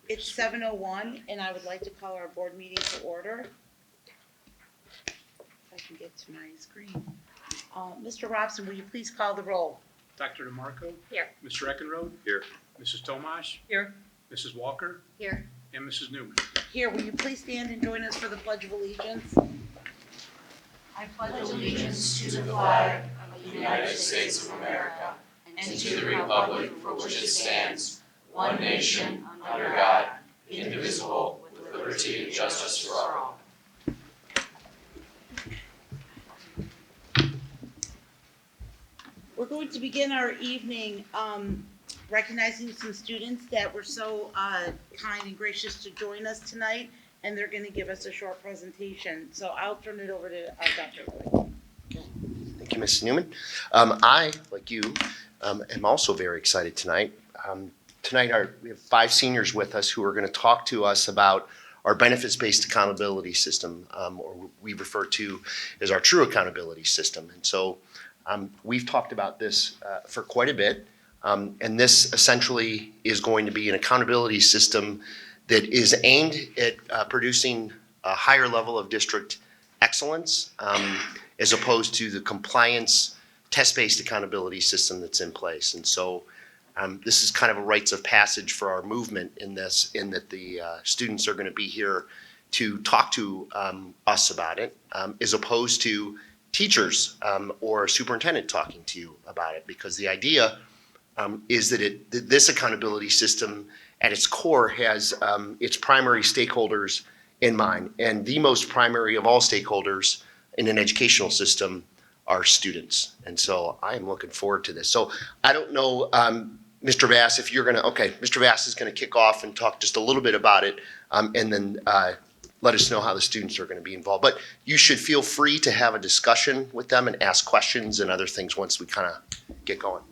It's 7:01, and I would like to call our board meeting to order. If I can get to my screen. Mr. Robson, will you please call the roll? Dr. DeMarco? Here. Mr. Eckenrode? Here. Mrs. Tomasz? Here. Mrs. Walker? Here. And Mrs. Newman. Here, will you please stand and join us for the Pledge of Allegiance? I pledge allegiance to the flag of the United States of America and to the republic for which it stands, one nation, under God, indivisible, with liberty and justice for all. We're going to begin our evening recognizing some students that were so kind and gracious to join us tonight, and they're going to give us a short presentation. So I'll turn it over to Dr. Lloyd. Thank you, Mrs. Newman. I, like you, am also very excited tonight. Tonight we have 5 seniors with us who are going to talk to us about our benefits-based accountability system, or we refer to as our true accountability system. And so we've talked about this for quite a bit, and this essentially is going to be an accountability system that is aimed at producing a higher level of district excellence, as opposed to the compliance test-based accountability system that's in place. And so this is kind of a rites of passage for our movement in this, in that the students are going to be here to talk to us about it, as opposed to teachers or a superintendent talking to you about it, because the idea is that this accountability system at its core has its primary stakeholders in mind, and the most primary of all stakeholders in an educational system are students. And so I am looking forward to this. So I don't know, Mr. Bass, if you're gonna, okay, Mr. Bass is gonna kick off and talk just a little bit about it, and then let us know how the students are gonna be involved. But you should feel free to have a discussion with them and ask questions and other things once we kind of get going.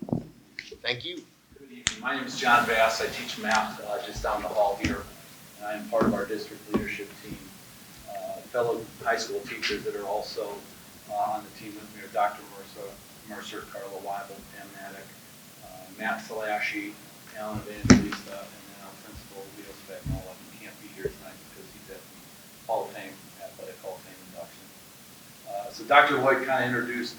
Thank you. Good evening. My name is John Bass. I teach math just down the hall here, and I am part of our district leadership team. Fellow high school teachers that are also on the team with me are Dr. Mercer, Carla Weibel, Pam Maddock, Matt Salashy, Alan Evangelista, and then our principal, Leo Spagnola. He can't be here tonight because he's at the Hall of Fame, Athletic Hall of Fame induction. So Dr. Lloyd kind of introduced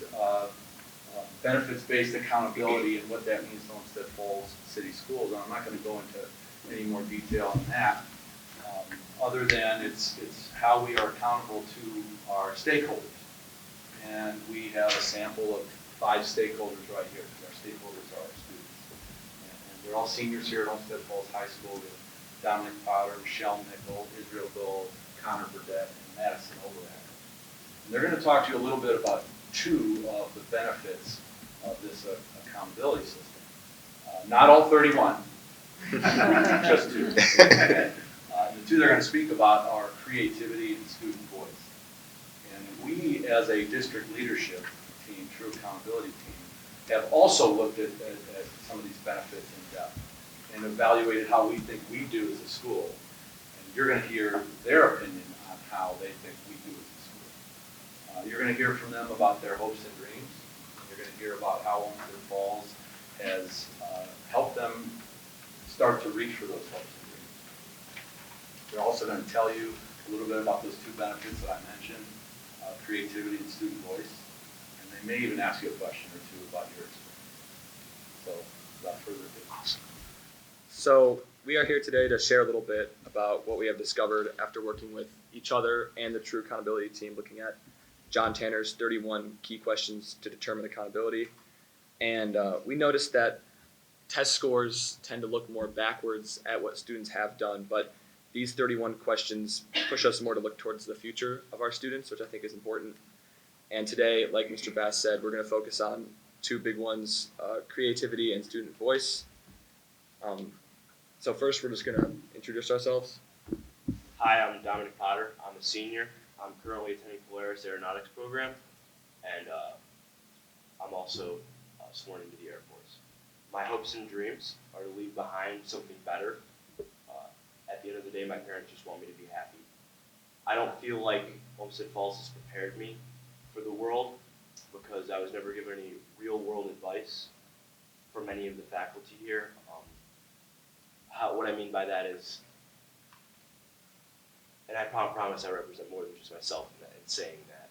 benefits-based accountability and what that means to Olmsted Falls City Schools. And I'm not going to go into any more detail on that, other than it's how we are accountable to our stakeholders. And we have a sample of 5 stakeholders right here, because our stakeholders are our students. And they're all seniors here at Olmsted Falls High School with Dominic Potter, Michelle Nickel, Israel Gold, Connor Burdett, and Madison Overacker. And they're going to talk to you a little bit about 2 of the benefits of this accountability system. Not all 31, just 2. The 2 they're going to speak about are creativity and student voice. And we, as a district leadership team, true accountability team, have also looked at some of these benefits in depth and evaluated how we think we do as a school. And you're going to hear their opinion on how they think we do as a school. You're going to hear from them about their hopes and dreams. You're going to hear about how Olmsted Falls has helped them start to reach for those hopes and dreams. They're also going to tell you a little bit about those 2 benefits that I mentioned, creativity and student voice. And they may even ask you a question or 2 about your experience. So without further ado. So we are here today to share a little bit about what we have discovered after working with each other and the True Accountability team, looking at John Tanner's 31 key questions to determine accountability. And we noticed that test scores tend to look more backwards at what students have done, but these 31 questions push us more to look towards the future of our students, which I think is important. And today, like Mr. Bass said, we're going to focus on 2 big ones, creativity and student voice. So first, we're just going to introduce ourselves. Hi, I'm Dominic Potter. I'm a senior. I'm currently attending Polaris Aeronautics program, and I'm also sworn into the Air Force. My hopes and dreams are to leave behind something better. At the end of the day, my parents just want me to be happy. I don't feel like Olmsted Falls has prepared me for the world because I was never given any real world advice from many of the faculty here. What I mean by that is and I promise I represent more than just myself in saying that,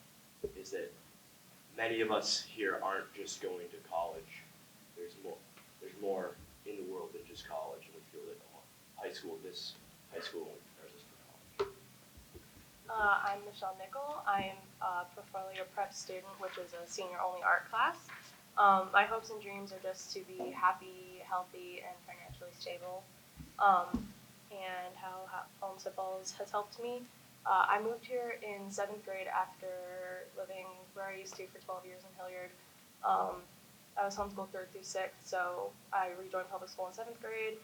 is that many of us here aren't just going to college. There's more in the world than just college, and we feel that high school prepares us for college. I'm Michelle Nickel. I'm a portfolio prep student, which is a senior-only art class. My hopes and dreams are just to be happy, healthy, and financially stable. And how Olmsted Falls has helped me. I moved here in 7th grade after living where I used to for 12 years in Hilliard. I was homeschooled 3rd through 6th, so I rejoined public school in 7th grade,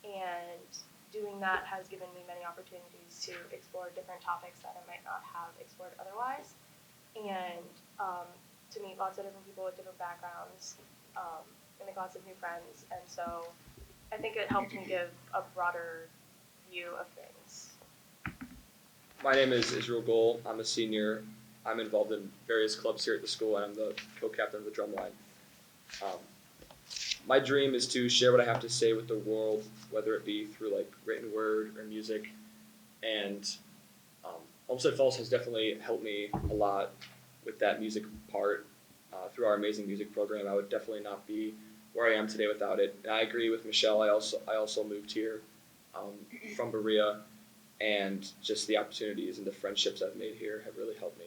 and doing that has given me many opportunities to explore different topics that I might not have explored otherwise, and to meet lots of different people with different backgrounds, and make lots of new friends, and so I think it helped me give a broader view of things. My name is Israel Goal. I'm a senior. I'm involved in various clubs here at the school, and I'm the co-captain of the drumline. My dream is to share what I have to say with the world, whether it be through like written word or music. And Olmsted Falls has definitely helped me a lot with that music part. Through our amazing music program, I would definitely not be where I am today without it. And I agree with Michelle. I also moved here from Berea, and just the opportunities and the friendships I've made here have really helped me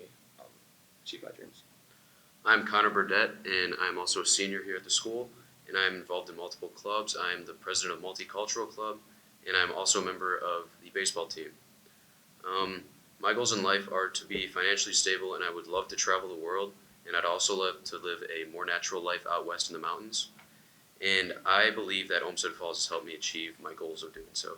achieve my dreams. I'm Connor Burdett, and I'm also a senior here at the school, and I'm involved in multiple clubs. I'm the president of Multicultural Club, and I'm also a member of the baseball team. My goals in life are to be financially stable, and I would love to travel the world, and I'd also love to live a more natural life out west in the mountains. And I believe that Olmsted Falls has helped me achieve my goals of doing so.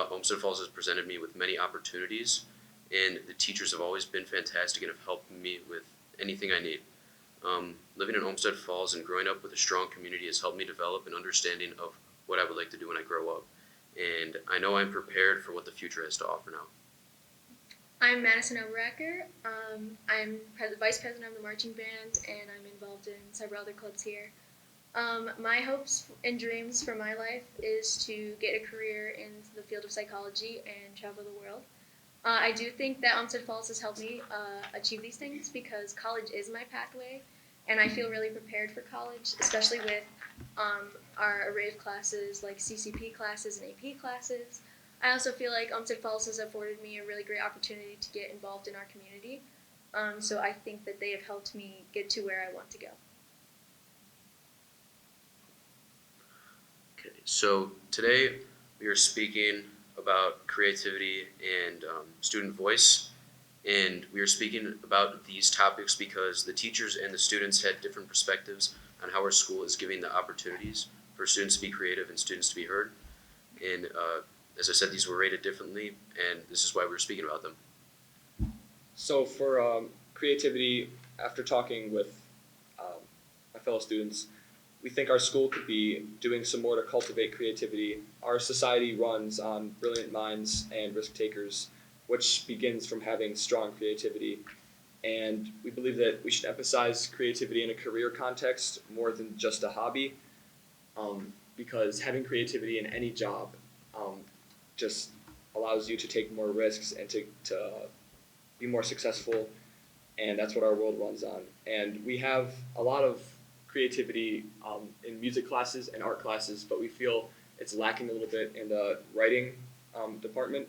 Olmsted Falls has presented me with many opportunities, and the teachers have always been fantastic and have helped me with anything I need. Living in Olmsted Falls and growing up with a strong community has helped me develop an understanding of what I would like to do when I grow up. And I know I'm prepared for what the future has to offer now. I'm Madison Oberacker. I'm vice president of the marching band, and I'm involved in several other clubs here. My hopes and dreams for my life is to get a career in the field of psychology and travel the world. I do think that Olmsted Falls has helped me achieve these things because college is my pathway, and I feel really prepared for college, especially with our array of classes like CCP classes and AP classes. I also feel like Olmsted Falls has afforded me a really great opportunity to get involved in our community, so I think that they have helped me get to where I want to go. Okay, so today we are speaking about creativity and student voice, and we are speaking about these topics because the teachers and the students had different perspectives on how our school is giving the opportunities for students to be creative and students to be heard. And as I said, these were rated differently, and this is why we're speaking about them. So for creativity, after talking with my fellow students, we think our school could be doing some more to cultivate creativity. Our society runs on brilliant minds and risk takers, which begins from having strong creativity. And we believe that we should emphasize creativity in a career context more than just a hobby, because having creativity in any job just allows you to take more risks and to be more successful, and that's what our world runs on. And we have a lot of creativity in music classes and art classes, but we feel it's lacking a little bit in the writing department.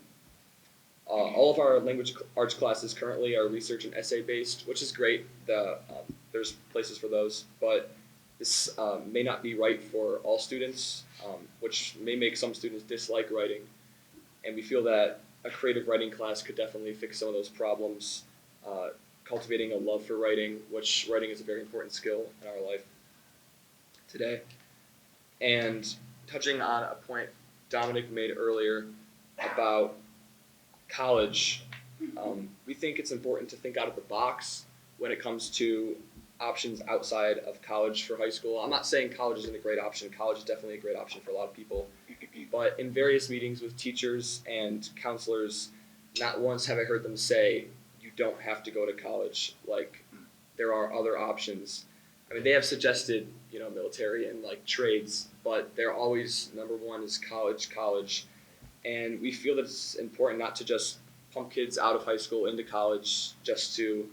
All of our language arts classes currently are research and essay based, which is great. There's places for those, but this may not be right for all students, which may make some students dislike writing. And we feel that a creative writing class could definitely fix some of those problems, cultivating a love for writing, which writing is a very important skill in our life today. And touching on a point Dominic made earlier about college, we think it's important to think out of the box when it comes to options outside of college for high school. I'm not saying college isn't a great option. College is definitely a great option for a lot of people. But in various meetings with teachers and counselors, not once have I heard them say, you don't have to go to college. Like, there are other options. I mean, they have suggested, military and like trades, but they're always, number one is college. And we feel that it's important not to just pump kids out of high school into college just to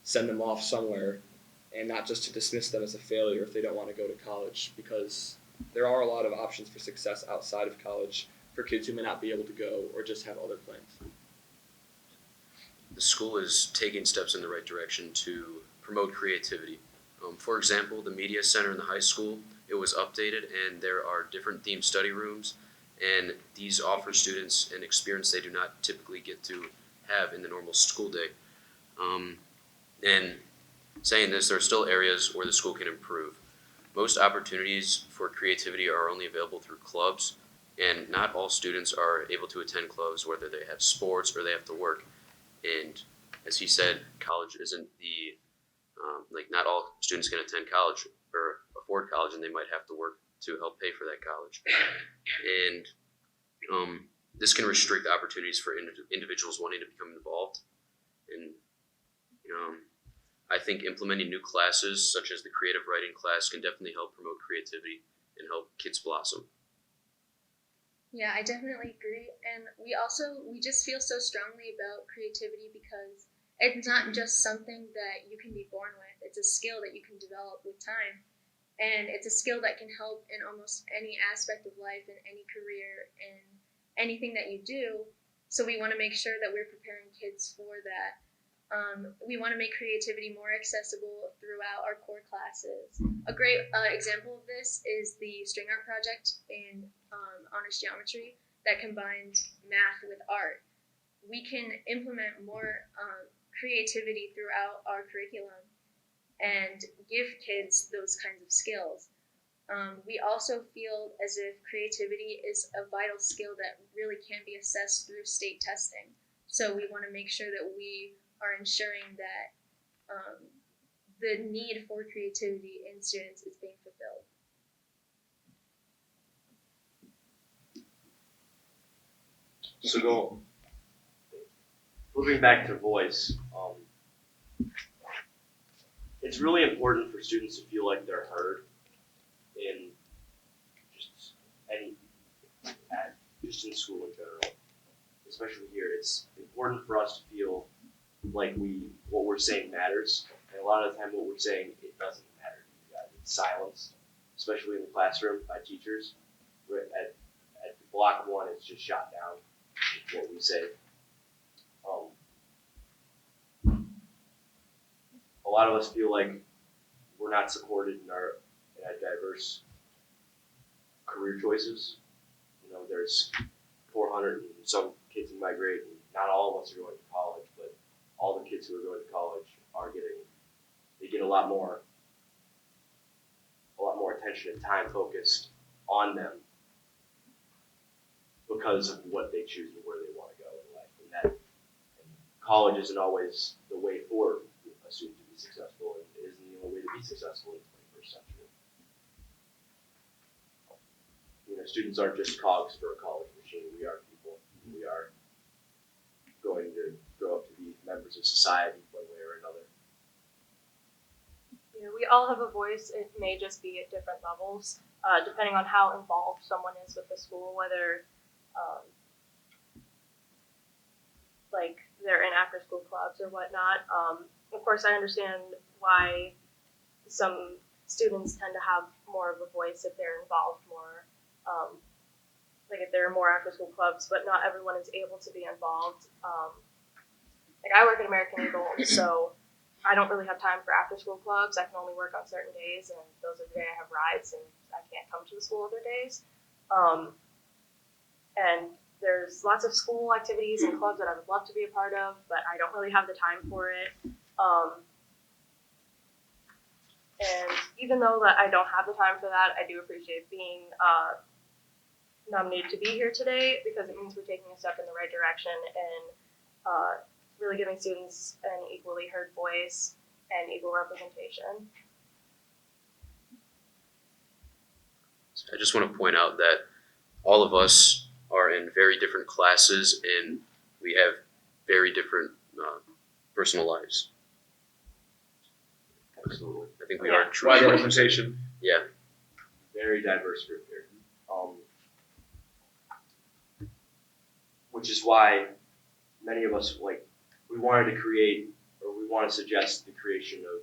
send them off somewhere and not just to dismiss them as a failure if they don't want to go to college, because there are a lot of options for success outside of college for kids who may not be able to go or just have other plans. The school is taking steps in the right direction to promote creativity. For example, the media center in the high school, it was updated and there are different themed study rooms, and these offer students an experience they do not typically get to have in the normal school day. And saying this, there are still areas where the school can improve. Most opportunities for creativity are only available through clubs, and not all students are able to attend clubs, whether they have sports or they have to work. And as he said, college isn't the not all students can attend college or afford college, and they might have to work to help pay for that college. And this can restrict opportunities for individuals wanting to become involved. And I think implementing new classes, such as the creative writing class, can definitely help promote creativity and help kids blossom. Yeah, I definitely agree. And we just feel so strongly about creativity because it's not just something that you can be born with. It's a skill that you can develop with time. And it's a skill that can help in almost any aspect of life, in any career, in anything that you do. So we want to make sure that we're preparing kids for that. We want to make creativity more accessible throughout our core classes. A great example of this is the string art project in honors geometry that combines math with art. We can implement more creativity throughout our curriculum and give kids those kinds of skills. We also feel as if creativity is a vital skill that really can be assessed through state testing. So we want to make sure that we are ensuring that the need for creativity in students is being fulfilled. So moving back to voice, it's really important for students to feel like they're heard in just in school in general, especially here. It's important for us to feel like what we're saying matters, and a lot of the time what we're saying, it doesn't matter to you guys. It's silenced, especially in the classroom by teachers. At block one, it's just shot down what we say. A lot of us feel like we're not supported in our diverse career choices. There's 400 and some kids in my grade, and not all of us are going to college, but all the kids who are going to college get a lot more attention and time focused on them because of what they choose and where they want to go in life. And college isn't always the way for a student to be successful. It isn't the only way to be successful in the 21st century. Students aren't just cogs for a college machine. We are people. We are going to grow up to be members of society one way or another. We all have a voice. It may just be at different levels, depending on how involved someone is with the school, whether like they're in after-school clubs or whatnot. Of course, I understand why some students tend to have more of a voice if they're involved more. Like if there are more after-school clubs, but not everyone is able to be involved. Like I work at American Eagle, so I don't really have time for after-school clubs. I can only work on certain days, and those are the day I have rides, and I can't come to the school other days. And there's lots of school activities and clubs that I would love to be a part of, but I don't really have the time for it. And even though that I don't have the time for that, I do appreciate being nominated to be here today because it means we're taking a step in the right direction and really giving students an equally heard voice and equal representation. I just want to point out that all of us are in very different classes and we have very different personal lives. Absolutely. I think we Yeah. are true. Wide representation. Yeah. Very diverse group here. Which is why many of us we wanted to create, or we want to suggest the creation of,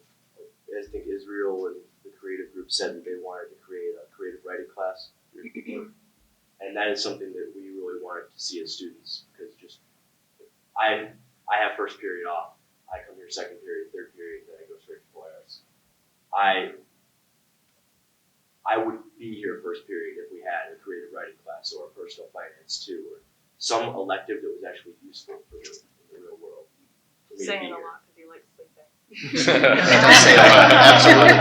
I think Israel and the creative group said that they wanted to create a creative writing class. And that is something that we really wanted to see as students, because I have first period off. I come here second period, third period, then I go straight to Polaris. I would be here first period if we had a creative writing class or a personal finance too, or some elective that was actually useful for in the real world. For me to Saying be a here. lot because you like sleeping. It does say a lot, absolutely.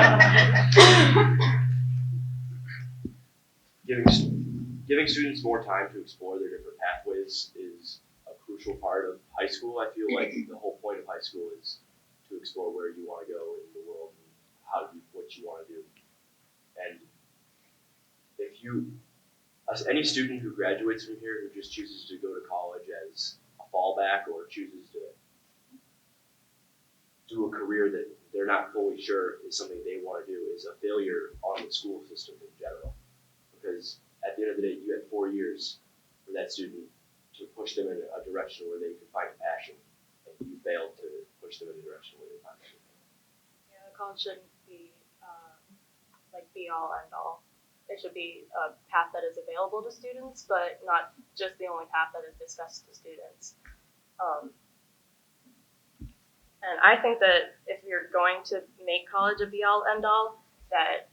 Giving students more time to explore their different pathways is a crucial part of high school. I feel like the whole point of high school is to explore where you want to go in the world and what you want to do. And if any student who graduates from here who just chooses to go to college as a fallback or chooses to do a career that they're not fully sure is something they want to do is a failure on the school system in general. Because at the end of the day, you had 4 years for that student to push them in a direction where they could find a passion, and you failed to push them in a direction where they find passion. Yeah, college shouldn't be be all end all. It should be a path that is available to students, but not just the only path that is discussed to students. And I think that if you're going to make college a be all end all, that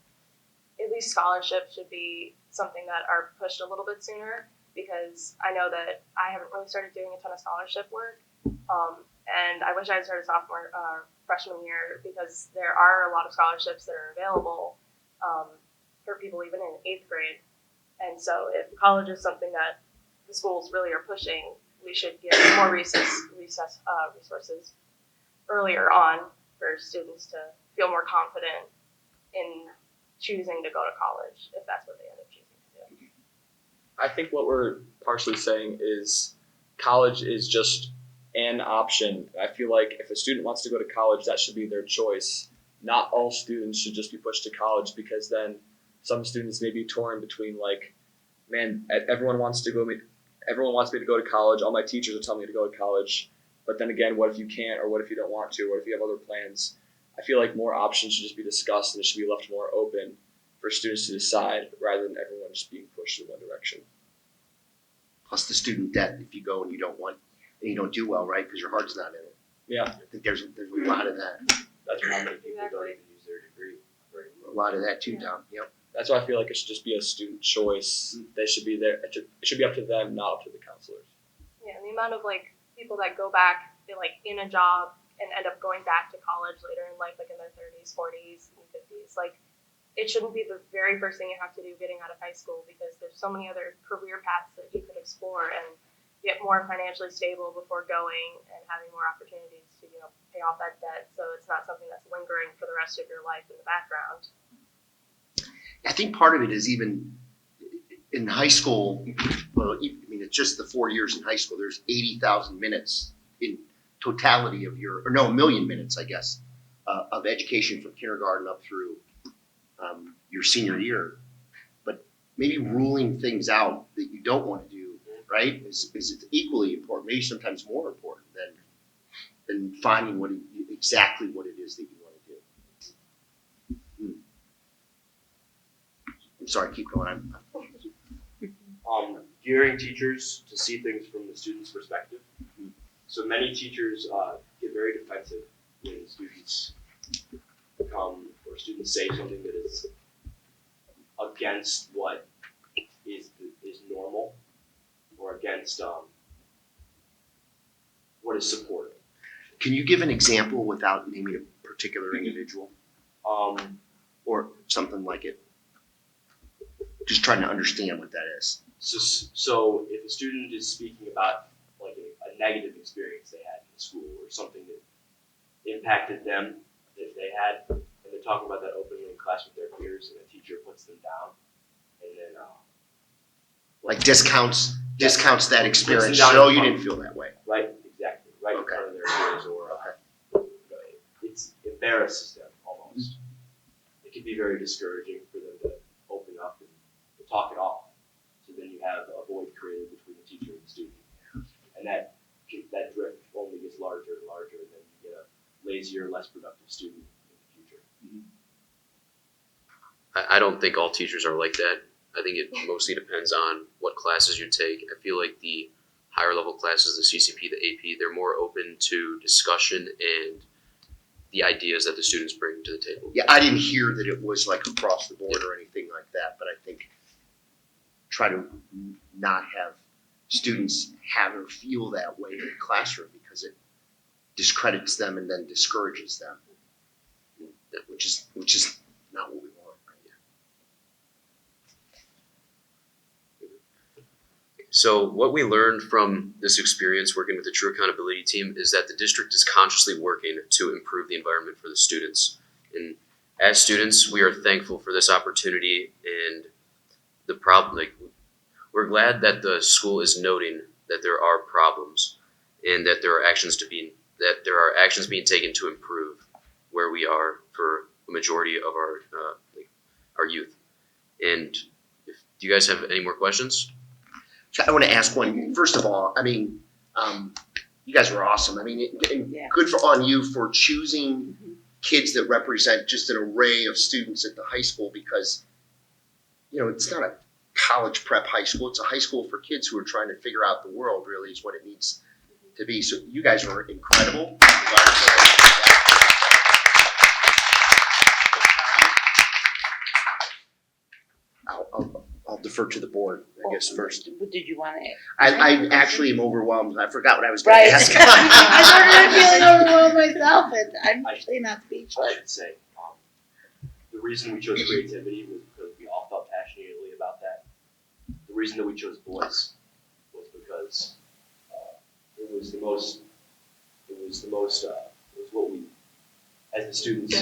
at least scholarships should be something that are pushed a little bit sooner, because I know that I haven't really started doing a ton of scholarship work. And I wish I had started freshman year, because there are a lot of scholarships that are available for people even in 8th grade. And so if college is something that the schools really are pushing, we should give more resources earlier on for students to feel more confident in choosing to go to college, if that's what they end up choosing to do. I think what we're partially saying is college is just an option. I feel like if a student wants to go to college, that should be their choice. Not all students should just be pushed to college, because then some students may be torn between everyone wants me to go to college. All my teachers are telling me to go to college. But then again, what if you can't, or what if you don't want to, or what if you have other plans? I feel like more options should just be discussed, and it should be left more open for students to decide, rather than everyone just being pushed in one direction. Plus the student debt if you go and you don't do well, right? Because your heart's not in it. Yeah, I think there's a lot of that. That's why many people don't even use their degree. A lot of that too, Tom. Yep. that's why I feel like it should just be a student choice. They should be there. It should be up to them, not up to the counselors. Yeah, and the amount of people that go back, in a job and end up going back to college later in life, in their 30s, 40s, and 50s, it shouldn't be the very first thing you have to do getting out of high school, because there's so many other career paths that you could explore and get more financially stable before going and having more opportunities to pay off that debt, so it's not something that's lingering for the rest of your life in the background. I think part of it is even in high school. Well, it's just the 4 years in high school. There's 80,000 minutes in totality of a million minutes, I guess, of education from kindergarten up through your senior year. But maybe ruling things out that you don't want to do, right, is equally important, maybe sometimes more important than finding exactly what it is that you want to do. I'm sorry, keep going. Gearing teachers to see things from the student's perspective. So many teachers get very defensive when students say something that is against what is normal, or against what is supported. Can you give an example without naming a particular individual or something like it? Just trying to understand what that is. So if a student is speaking about a negative experience they had in school, or something that impacted them that they had, and they're talking about that openly in class with their peers, and a teacher puts them down, and then discounts that experience. down So in you front. didn't feel that way. right in front of their peers, or it embarrasses them almost. It can be very discouraging for them to open up and to talk it off. So then you have a void created between the teacher and the student, and that I don't think all teachers are like that. I think it mostly depends on what classes you take. I feel like the higher level classes, the CCP, the AP, they're more open to discussion and the ideas that the students bring to the table. Yeah, I didn't hear that it was like across the board or anything like that, but I think try to not have students have or feel that way in the classroom because it discredits them and then discourages them, which is not what we want. So what we learned from this experience working with the True Accountability team is that the district is consciously working to improve the environment for the students. And as students, we are thankful for this opportunity, and the problem, we're glad that the school is noting that there are problems and that there are actions being taken to improve where we are for a majority of our youth. And do you guys have any more questions? So I want to ask one. First of all, I mean, you guys were awesome. I mean, good on you for choosing kids that represent just an array of students at the high school because, you know, it's not a college prep high school. It's a high school for kids who are trying to figure out the world, really, is what it needs to be. So you guys were incredible. I'll defer to the board, I guess, first. What did you want to ask? I actually am overwhelmed. I forgot what I was going Right. to ask. I started feeling overwhelmed myself, and I'm actually not I speechless. should say, the reason we chose creativity was because we all felt passionately about that. The reason that we chose voice was because it was what we, as the students,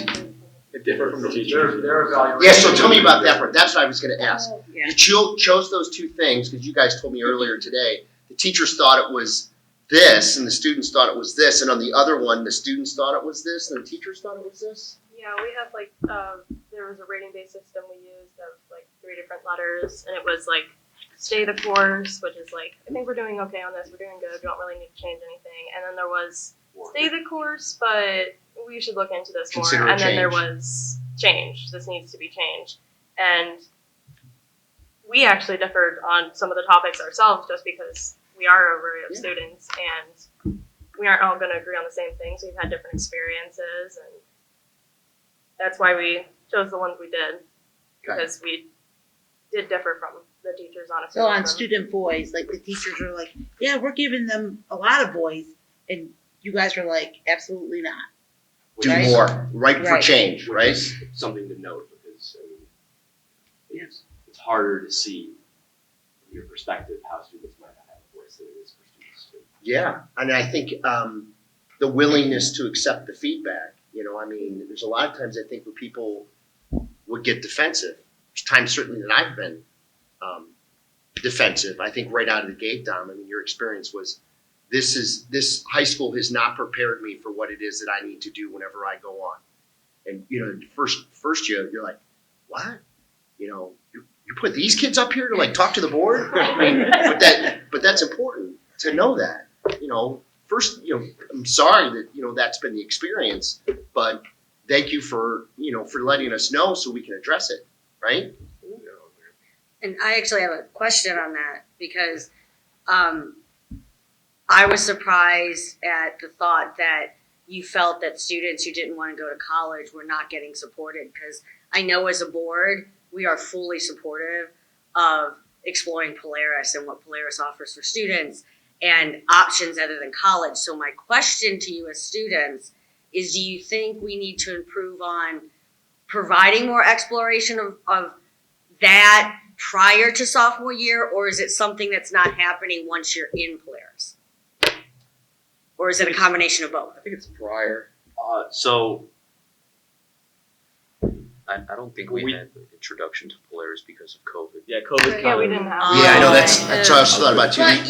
It differed from the teachers. Their evaluation. Yeah, so tell me about that part. That's what I was going to ask. Oh, yeah. You chose those two things because you guys told me earlier today. The teachers thought it was this, and the students thought it was this, and on the other one, the students thought it was this, and the teachers thought it was this. Yeah, we had like there was a rating-based system we used of like 3 different letters, and it was like stay the course, which is like I think we're doing okay on this, we're doing good, we don't really need to change anything. And then there was stay the course, but we should look into this more. Consider a And then there change. was change. This needs to be changed. And we actually differed on some of the topics ourselves just because we are a array of students and we aren't all going to agree on the same things. We've had different experiences, and that's why we chose the ones we did, because we did differ from the teachers on a So on student voice, like the teachers are like, yeah, we're giving them a lot of voice, and you guys are like, absolutely not. Do Right. more, right for Right. change, which right? is something to note because I mean, it's harder to see from your perspective how students might not have a voice than it is for students to. Yeah, and I think the willingness to accept the feedback. You know, I mean, there's a lot of times I think where people would get defensive. There's times certainly that I've been defensive. I think right out of the gate, Dom. I mean, your experience was this high school has not prepared me for what it is that I need to do whenever I go on. And you know, first year you're like, what? You know, you put these kids up here to like talk to the board? I mean, but that's important to know that. You know, first, you know, I'm sorry that, you know, that's been the experience, but thank you for, you know, for letting us know so we can address it, right? And I actually have a question on that because I was surprised at the thought that you felt that students who didn't want to go to college were not getting supported, because I know as a board, we are fully supportive of exploring Polaris and what Polaris offers for students and options other than college. So my question to you as students is, do you think we need to improve on providing more exploration of that prior to sophomore year, or is it something that's not happening once you're in Polaris? Or is it a combination of both? I think it's prior. So I don't think we had an introduction to Polaris because of COVID. Yeah, COVID. Yeah, we didn't have. Yeah, I know that's what I was thought about too. But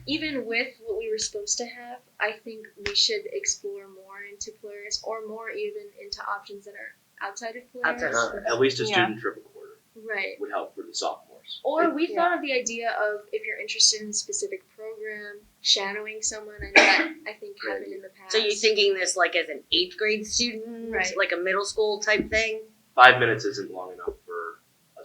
even with what we were supposed to have, I think we should explore more into Polaris, or more even into options that are outside of Polaris. at least a Yeah. student trip a quarter Right. would help for the sophomores. Or we thought of the idea of, if you're interested in a specific program, shadowing someone. I know that I think happened in the past. So you're thinking this like as an 8th grade student, Right. like a middle school type thing? 5 minutes isn't long enough for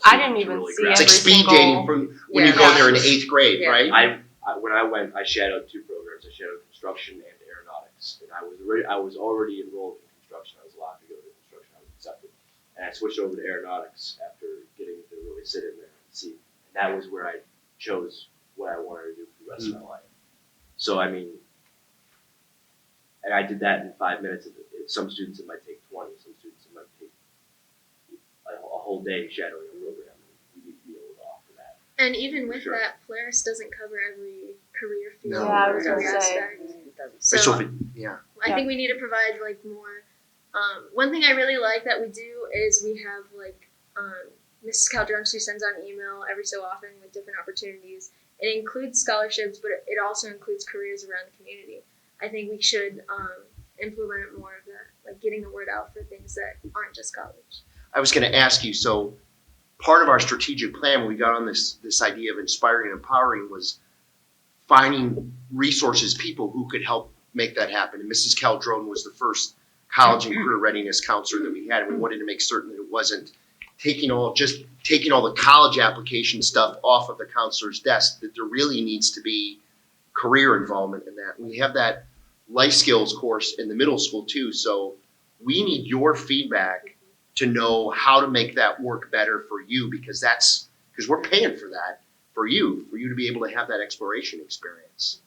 I didn't to even really see grasp It's like every speed single- dating from when you go there in 8th grade, Yeah. right? When I went, I shadowed 2 programs. I shadowed construction and aeronautics, and I was already enrolled in construction. I was allowed to go to construction. I was accepted, and I switched over to aeronautics after getting to really sit in there and see. And that was where I chose what I wanted to do for the rest of my life. So I mean, and I did that in 5 minutes. Some students it might take 20. Some students it might take a whole day shadowing a program. You need to be able to offer that. And even For with sure. that, Polaris doesn't cover every career field No. Yeah, I or was every gonna say. aspect. So So if it, yeah. I think we need to provide like more. One thing I really like that we do is we have like Mrs. Calderon, she sends out an email every so often with different opportunities. It includes scholarships, but it also includes careers around the community. I think we should implement more of that, like getting the word out for things that aren't just college. I was going to ask you, so part of our strategic plan when we got on this idea of inspiring and empowering was finding resources, people who could help make that happen. And Mrs. Caldrone was the first college and career readiness counselor that we had, and we wanted to make certain that it wasn't taking all the college application stuff off of the counselor's desk, that there really needs to be career involvement in that. We have that life skills course in the middle school too, so we need your feedback to know how to make that work better for you, because we're paying for that for you to be able to have that exploration experience.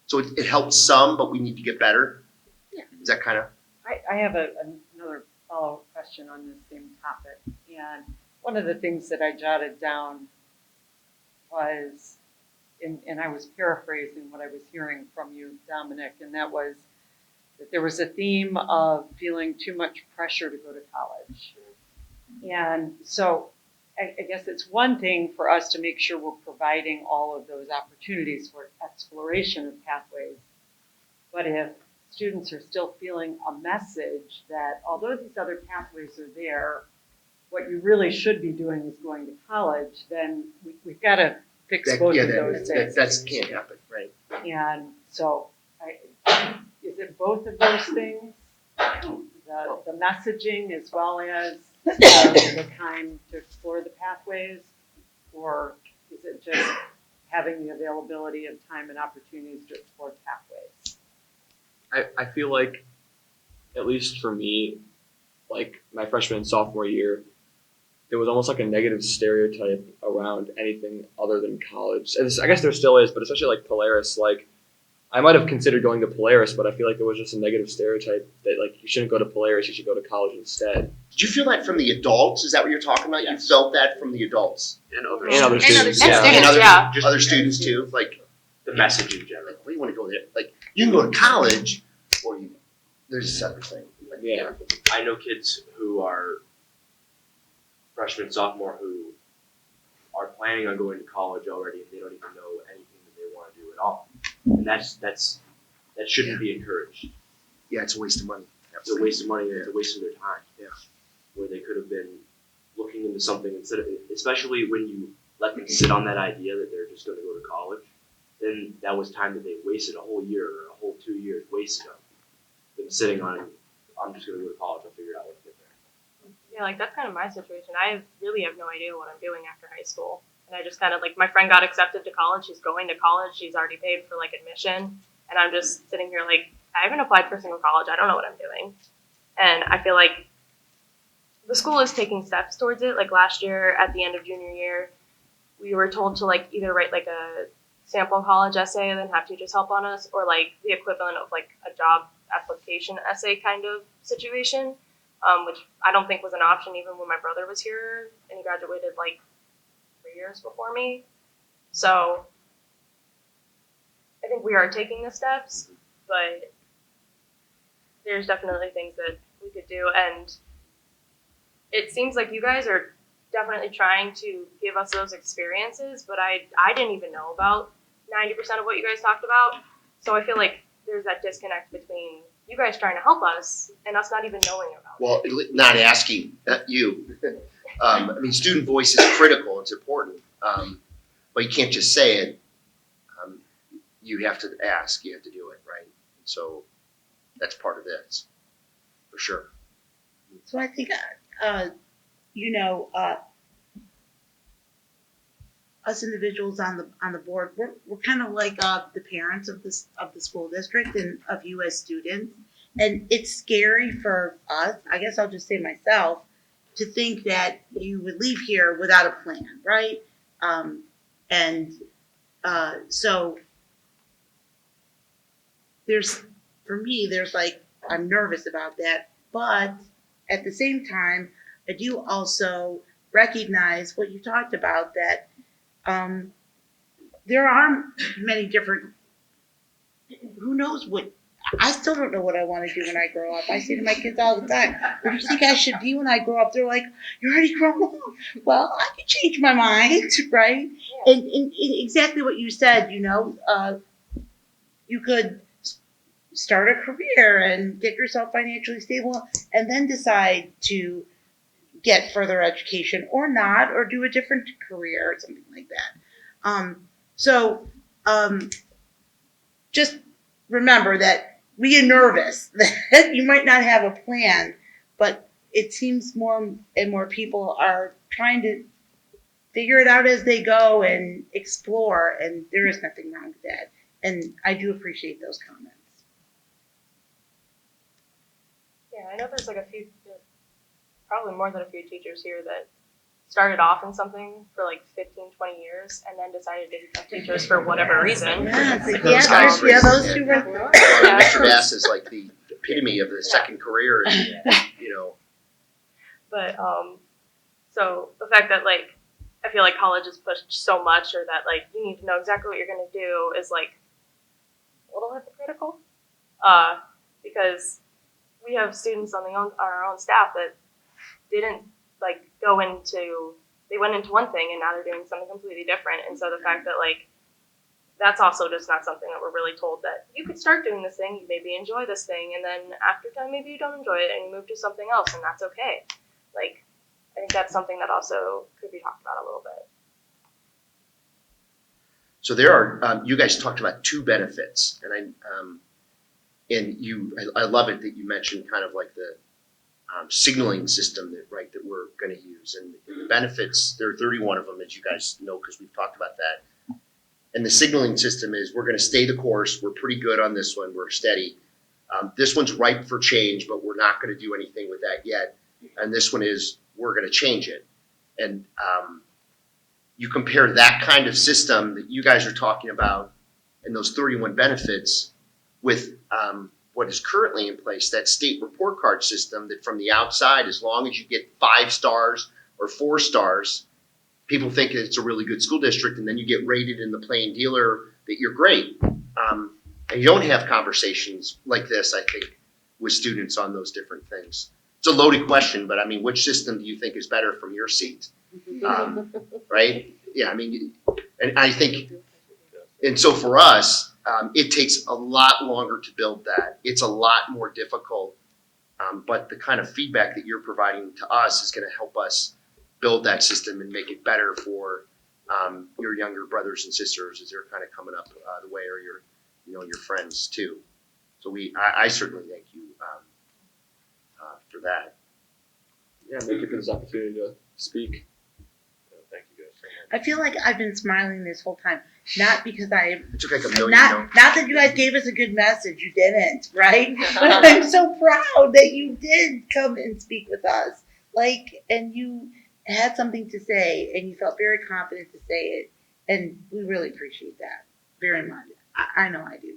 So it helps some, but we need to get better. Yeah. Is that kind of? I have another follow-up question on this same topic. And one of the things that I jotted down was, and I was paraphrasing what I was hearing from you, Dominic, and that was that there was a theme of feeling too much pressure to go to college. And so I guess it's one thing for us to make sure we're providing all of those opportunities for exploration of pathways. But if students are still feeling a message that although these other pathways are there, what you really should be doing is going to college, then we've got to fix both of those things. That can't happen, right? And so, is it both of those things? The messaging as well as the time to explore the pathways? Or is it just having the availability of time and opportunities to explore pathways? I feel like, at least for me, like my freshman and sophomore year, there was almost like a negative stereotype around anything other than college. And I guess there still is, but especially like Polaris, like I might have considered going to Polaris, but I feel like there was just a negative stereotype that like you shouldn't go to Polaris, you should go to college instead. Did you feel that from the adults? Is that what you're talking about? Yes. You felt that from the adults? And others. And other students, And yeah. students, And other, yeah. Just other students too? Like, The message in general. what do you want to go there? Like, you can go to college, or there's a separate thing. Like, Yeah. I know kids who are freshmen, sophomore, who are planning on going to college already, and they don't even know anything that they want to do at all. And that shouldn't be encouraged. Yeah, it's a waste of money. It's a waste of money and it's a waste of their time. Yeah. Where they could have been looking into something instead of, especially when you let them sit on that idea that they're just going to go to college, then that was time that they wasted, a whole year or a whole 2 years wasted on them sitting on, I'm just going to go to college, I'll figure it out when I get there. Yeah, like that's kind of my situation. I really have no idea what I'm doing after high school. And I just kind of like, my friend got accepted to college. She's going to college. She's already paid for like admission. And I'm just sitting here like, I haven't applied for a single college. I don't know what I'm doing. And I feel like the school is taking steps towards it. Like last year at the end of junior year, we were told to like either write like a sample college essay and then have teachers help on us, or like the equivalent of like a job application essay kind of situation, which I don't think was an option even when my brother was here and he graduated like 3 years before me. So I think we are taking the steps, but there's definitely things that we could do. And it seems like you guys are definitely trying to give us those experiences, but I didn't even know about 90% of what you guys talked about. So I feel like there's that disconnect between you guys trying to help us and us not even knowing about it. Well, not asking, you. I mean, student voice is critical, it's important, but you can't just say it. You have to ask, you have to do it, right? So that's part of this, for sure. So I think, us individuals on the board, we're kind of like the parents of the school district and of you as students, and it's scary for us. I guess I'll just say myself to think that you would leave here without a plan, right? And so for me, there's like I'm nervous about that, but at the same time, I do also recognize what you talked about that. There are many different. Who knows what? I still don't know what I want to do when I grow up. I say to my kids all the time, "What do you think I should be when I grow up?" They're like, "You're already grown up." Well, I can change my mind, right? And exactly what you said. You could start a career and get yourself financially stable, and then decide to get further education or not, or do a different career or something like that. So just remember that we get nervous that you might not have a plan, but it seems more and more people are trying to figure it out as they go and explore, and there is nothing wrong with that. And I do appreciate those comments. Yeah, I know there's like probably more than a few teachers here that started off in something for like 15, 20 years and then decided to become teachers for whatever reason. Those guys Yeah, those two were. Mr. Bass is like the epitome of the second career, and, But so the fact that like I feel like college is pushed so much, or that like you need to know exactly what you're gonna do, is like a little hypocritical. Because we have students on our own staff that didn't like they went into one thing and now they're doing something completely different. And so the fact that like that's also just not something that we're really told, that you could start doing this thing, you maybe enjoy this thing, and then after time maybe you don't enjoy it and you move to something else, and that's okay. Like I think that's something that also could be talked about a little bit. So there are, you guys talked about two benefits, and I love it that you mentioned kind of like the signaling system that we're going to use, and the benefits. There are 31 of them, as you guys know, because we've talked about that. And the signaling system is we're going to stay the course. We're pretty good on this one. We're steady. This one's ripe for change, but we're not going to do anything with that yet. And this one is we're going to change it. And you compare that kind of system that you guys are talking about and those 31 benefits with what is currently in place, that state report card system that from the outside, as long as you get 5 stars or 4 stars, people think it's a really good school district, and then you get rated in the plain dealer that you're great. And you don't have conversations like this, I think, with students on those different things. It's a loaded question, but I mean, which system do you think is better from your seat? Right? Yeah, I mean, and I think, and so for us, it takes a lot longer to build that. It's a lot more difficult, but the kind of feedback that you're providing to us is going to help us build that system and make it better for your younger brothers and sisters as they're kind of coming up the way, or your friends too. So I certainly thank you for that. Yeah, thank you for this opportunity to speak. Thank you guys so much. I feel like I've been smiling this whole time, not because It took like a million. not that you guys gave us a good message. You didn't, right? But I'm so proud that you did come and speak with us, and you had something to say, and you felt very confident to say it, and we really appreciate that very much. I know I do.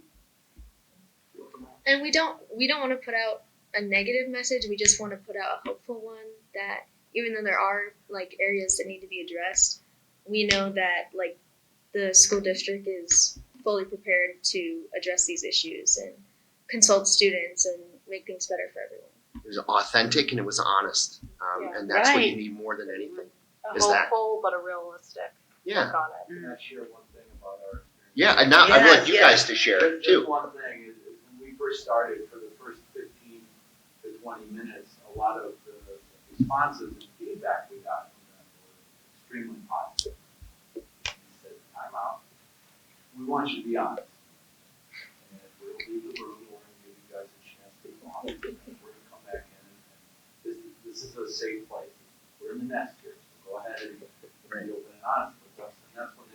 And we don't want to put out a negative message. We just want to put out a hopeful one, that even though there are like areas that need to be addressed, we know that like the school district is fully prepared to address these issues and consult students and make things better for everyone. It was authentic and it was honest, and that's what you Right. need more than anything. A Is that- hopeful but a realistic Yeah, look on it. Can I share one thing about our experience? yeah. And now I'd like you Yes, guys to share it Just too. one thing, is when we first started, for the first 15 to 20 minutes, a lot of the responses and feedback we got from them were extremely positive. We said, time out. We want you to be honest. And if we'll leave the room, we're going to give you guys a chance to be honest. And we're going to come back in, and this is a safe place. We're in the nest here, so go ahead and be open and honest with us. And that's when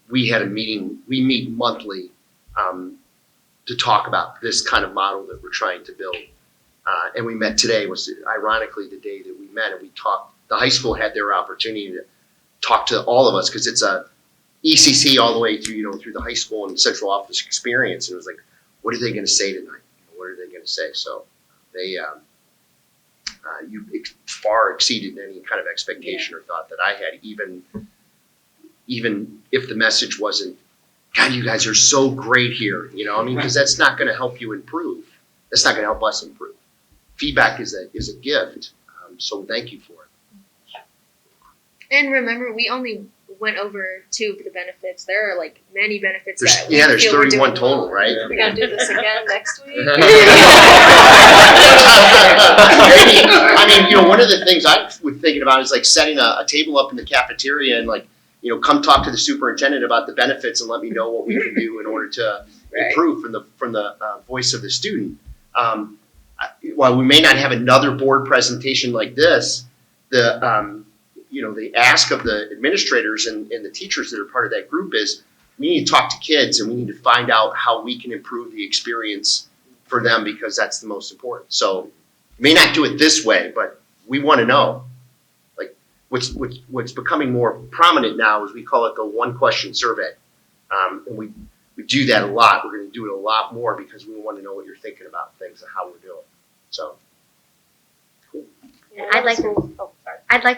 we had a meeting. We meet monthly to talk about this kind of model that we're trying to build. And we met today, was ironically the day that we met, and we talked. The high school had their opportunity to talk to all of us because it's a ECC all the way through, through the high school and central office experience. And it was like, what are they going to say tonight? What are they going to say? So they, you far exceeded any kind of expectation or thought that I had, even if the message wasn't, God, you guys are so great here. Because that's not going to help you improve. That's not going to help us improve. Feedback is a gift. So thank you for it. And remember, we only went over 2 of the benefits. There are like many benefits. There's feel we're 31 doing total, well. right? We're gonna do this again next week. Maybe. One of the things I was thinking about is like setting a table up in the cafeteria and come talk to the superintendent about the benefits and let me know what we can do in order to improve from the voice of the student. While we may not have another board presentation like this, the ask of the administrators and the teachers that are part of that group is we need to talk to kids and we need to find out how we can improve the experience for them because that's the most important. So we may not do it this way, but we want to know. Like what's becoming more prominent now is we call it the 1-question survey. And we do that a lot. We're going to do it a lot more because we want to know what you're thinking about things and how we're doing. So cool. Yeah, I'd like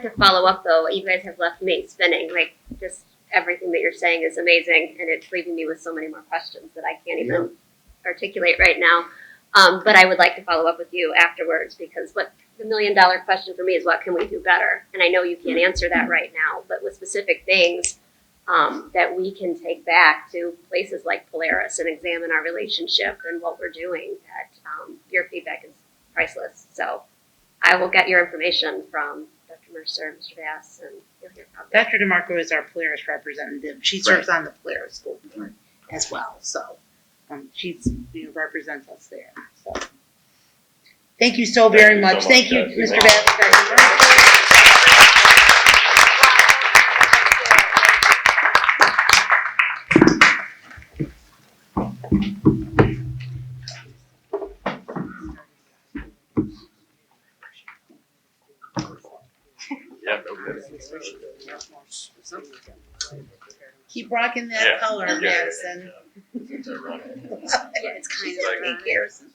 to follow up though. You guys have left me spinning. Like just everything that you're saying is amazing, and it's leaving me with so many more questions that I can't even articulate right now. But I would like to follow up with you afterwards because what the $1 million question for me is what can we do better? And I know you can't answer that right now, but with specific things that we can take back to places like Polaris and examine our relationship and what we're doing. That your feedback is priceless. So I will get your information from Dr. Mercer and Mr. Bass, and you'll hear from them. Dr. DeMarco is our Polaris representative. She serves on the Polaris school board as well. So she's represents us there. So thank you so very much. Thank you, Mr. Bass, Dr. Mercer. Keep rocking that color, Madison. Yeah, it's kind She's of like Garrison.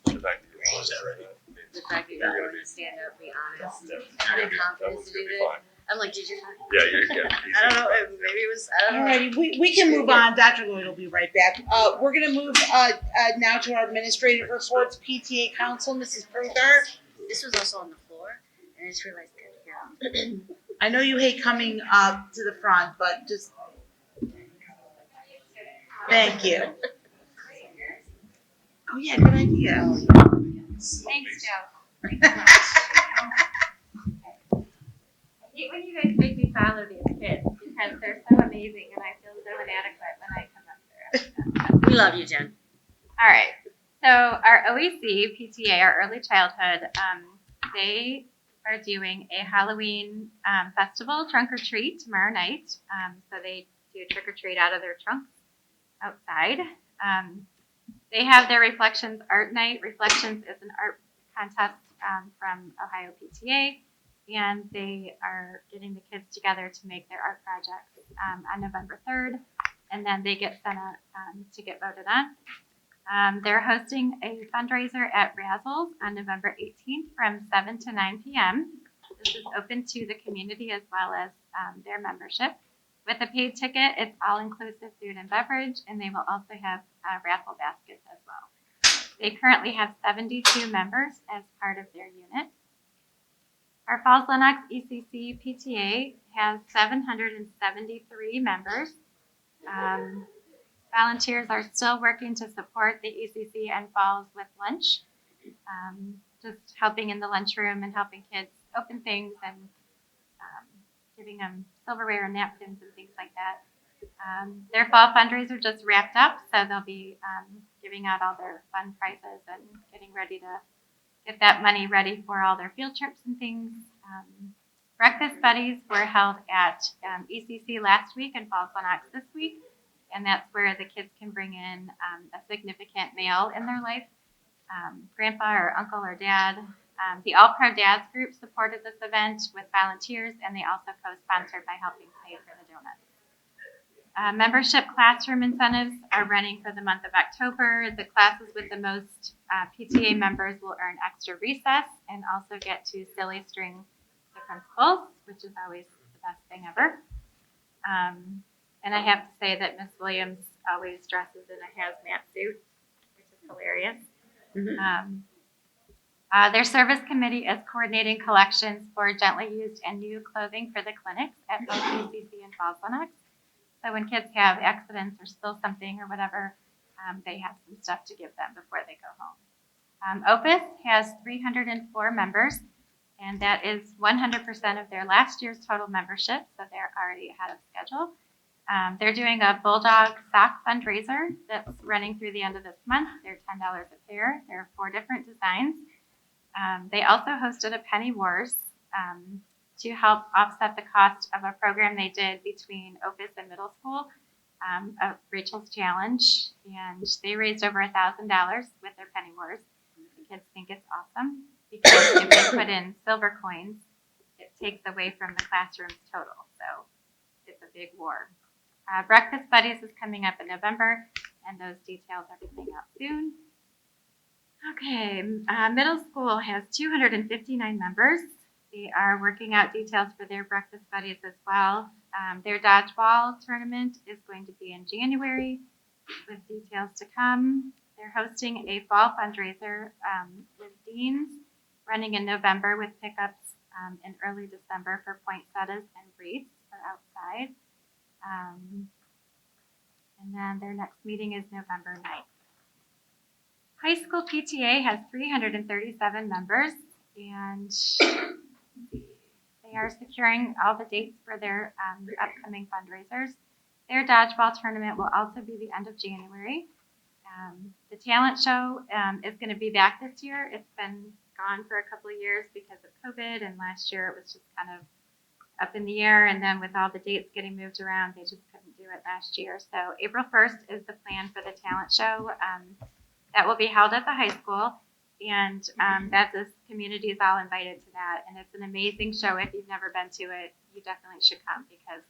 the fact that you're going to stand up, be honest, have the confidence to do it. I'm like, did you? I don't know. Maybe it was. I don't know. Alrighty, we can move on. Dr. Lloyd will be right back. We're gonna move now to our administrative reports. PTA Council, Mrs. Prugar. This was also on the floor, and I just realized I couldn't hear. I know you hate coming up to the front, but just thank you. Oh yeah, good idea. Thanks, Joe. I hate when you guys make me follow these kids because they're so amazing and I feel so inadequate when I come up there. We love you, Jen. All right. So our OEC, PTA, our early childhood, they are doing a Halloween festival, trunk or treat, tomorrow night. So they do a trick or treat out of their trunks outside. They have their Reflections Art Night. Reflections is an art contest from Ohio PTA. And they are getting the kids together to make their art projects on November 3rd. And then they get sent out to get voted on. They're hosting a fundraiser at Razzles on November 18th from 7 to 9 p.m. This is open to the community as well as their membership. With a paid ticket, it's all-inclusive food and beverage, and they will also have raffle baskets as well. They currently have 72 members as part of their unit. Our Falls Lenox ECC PTA has 773 members. Volunteers are still working to support the ECC and Falls with lunch, just helping in the lunchroom and helping kids open things and giving them silverware and napkins and things like that. Their fall fundraiser just wrapped up, so they'll be giving out all their fun prizes and getting ready to get that money ready for all their field trips and things. Breakfast buddies were held at ECC last week and Falls Lenox this week. and that's where the kids can bring in a significant male in their life, grandpa or uncle or dad. The All Pro Dads group supported this event with volunteers, and they also co-sponsored by helping pay for the donuts. Membership classroom incentives are running for the month of October. The classes with the most PTA members will earn extra recess and also get to silly string the principals, which is always the best thing ever. And I have to say that Miss Williams always dresses in a hazmat suit, which is hilarious. Their service committee is coordinating collections for gently used and new clothing for the clinics at both UCC and Falls Lennox. So when kids have accidents or spill something or whatever, they have some stuff to give them before they go home. Opus has 304 members, and that is 100% of their last year's total membership, so they're already ahead of schedule. They're doing a Bulldog sock fundraiser that's running through the end of this month. They're $10 a pair. There are 4 different designs. They also hosted a Penny Wars to help offset the cost of a program they did between Opus and middle school, Rachel's Challenge, and they raised over $1,000 with their Penny Wars. The kids think it's awesome because if they put in silver coins, it takes away from the classroom's total, so it's a big war. Breakfast Buddies is coming up in November, and those details are coming out soon. Okay, middle school has 259 members. They are working out details for their breakfast buddies as well. Their dodgeball tournament is going to be in January with details to come. They're hosting a fall fundraiser with Dean's running in November with pickups in early December for poinsettias and wreaths for outside. And then their next meeting is November 9th. High school PTA has 337 members, and they are securing all the dates for their upcoming fundraisers. Their dodgeball tournament will also be the end of January. The talent show is going to be back this year. It's been gone for a couple of years because of COVID, and last year it was just kind of up in the air, and then with all the dates getting moved around, they just couldn't do it last year. So April 1st is the plan for the talent show. That will be held at the high school, and that's the community is all invited to that. And it's an amazing show. If you've never been to it, you definitely should come because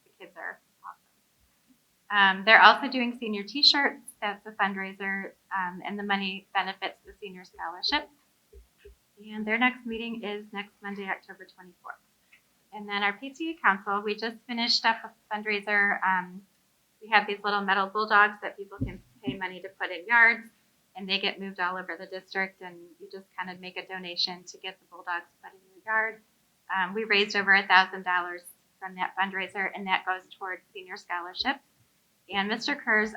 the kids are awesome. They're also doing senior T-shirts. That's a fundraiser, and the money benefits the senior scholarship. And their next meeting is next Monday, October 24th. And then our PTA council, we just finished up a fundraiser. We have these little metal bulldogs that people can pay money to put in yards, and they get moved all over the district, and you just kind of make a donation to get the bulldogs put in your yard. We raised over $1,000 from that fundraiser, and that goes towards senior scholarships. And Mr. Kurz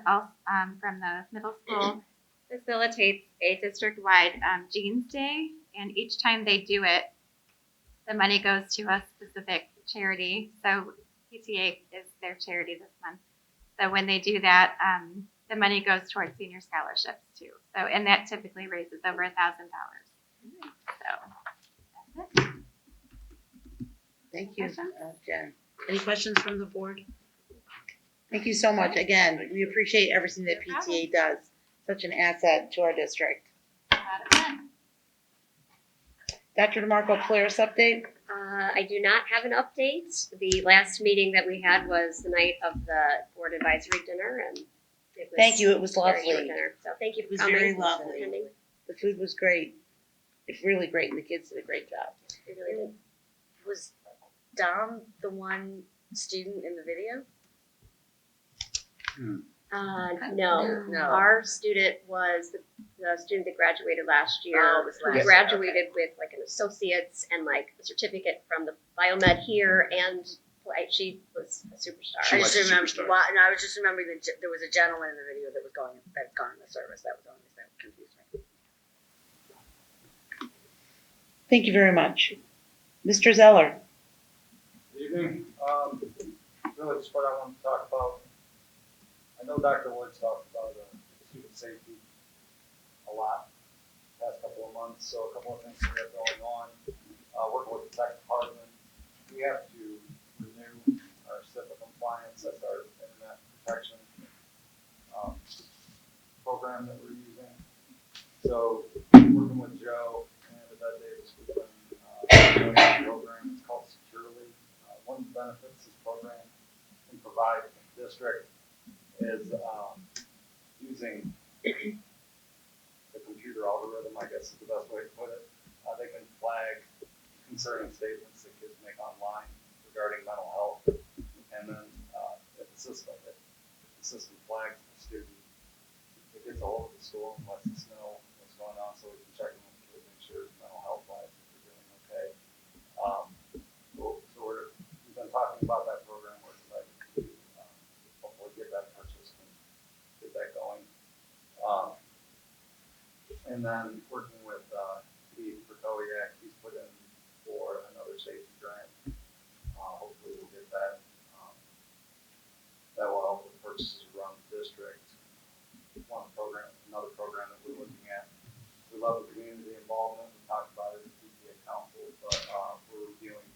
from the middle school facilitates a district-wide Jeans Day, and each time they do it, the money goes to a specific charity. So PTA is their charity this month. So when they do that, the money goes towards senior scholarships too. So, and that typically raises over $1,000. So that's it. Thank you, Jen. Any questions from the board? Thank you so much. Again, we appreciate everything that PTA does. Such an asset to our district. Dr. DeMarco, Polaris update? I do not have an update. The last meeting that we had was the night of the board advisory dinner, and it was Thank you. It was very lovely. short dinner. So thank you It for was coming. very and lovely. attending. The food was great. It's really great, and the kids did a great job. It really did. Was Dom the one student in the video? No. No. Our student was the student that graduated last year. Oh, it was last Who year, graduated with like an associate's and like a certificate from the biomed here, and like she was a superstar. She I was just a remember. superstar. Well, no, I was just remembering that there was a gentleman in the video that was gone in the service. That was the only thing that confused me. Thank you very much. Mr. Zeller? Good evening. Really just what I want to talk about. I know Dr. Woods talked about student safety a lot the past couple of months, so a couple of things we have going on. Working with the tech department, we have to renew our CIPA compliance, that's our internet protection program that we're using. So working with Joe and Yvette Davis, we've been doing a program. It's called Securely. One of the benefits this program can provide to the district is using the computer algorithm, I guess is the best way to put it. They can flag concerning statements that kids make online regarding mental health, and then if the system flags the student, it gets a hold of the school and lets us know what's going on, so we can check in with the kid, make sure mental health wise if they're doing okay. We've been talking about that program. We're excited to hopefully get that purchased and get that going. And then working with Pete Bertoliak, he's put in for another safety grant. Hopefully we'll get that. That will help with purchases around the district. Another program that we're looking at. We love the community involvement. We talked about it at the PTA Council, but we're reviewing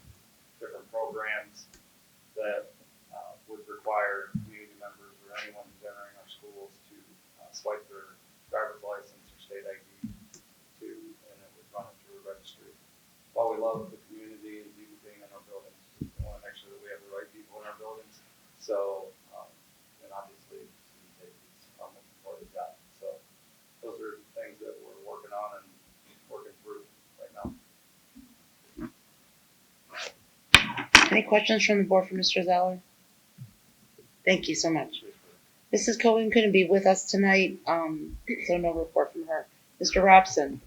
different programs that would require community members or anyone who's entering our schools to swipe their driver's license or state ID and it would run it through a registry. While we love the community and people being in our buildings, we want to make sure that we have the right people in our buildings. So, and obviously, city safety is important to that. So, those are things that we're working on and working through right now. Any questions from the board for Mr. Zeller? Thank you so much. Mrs. Cohen couldn't be with us tonight, so no report from her. Mr. Robson?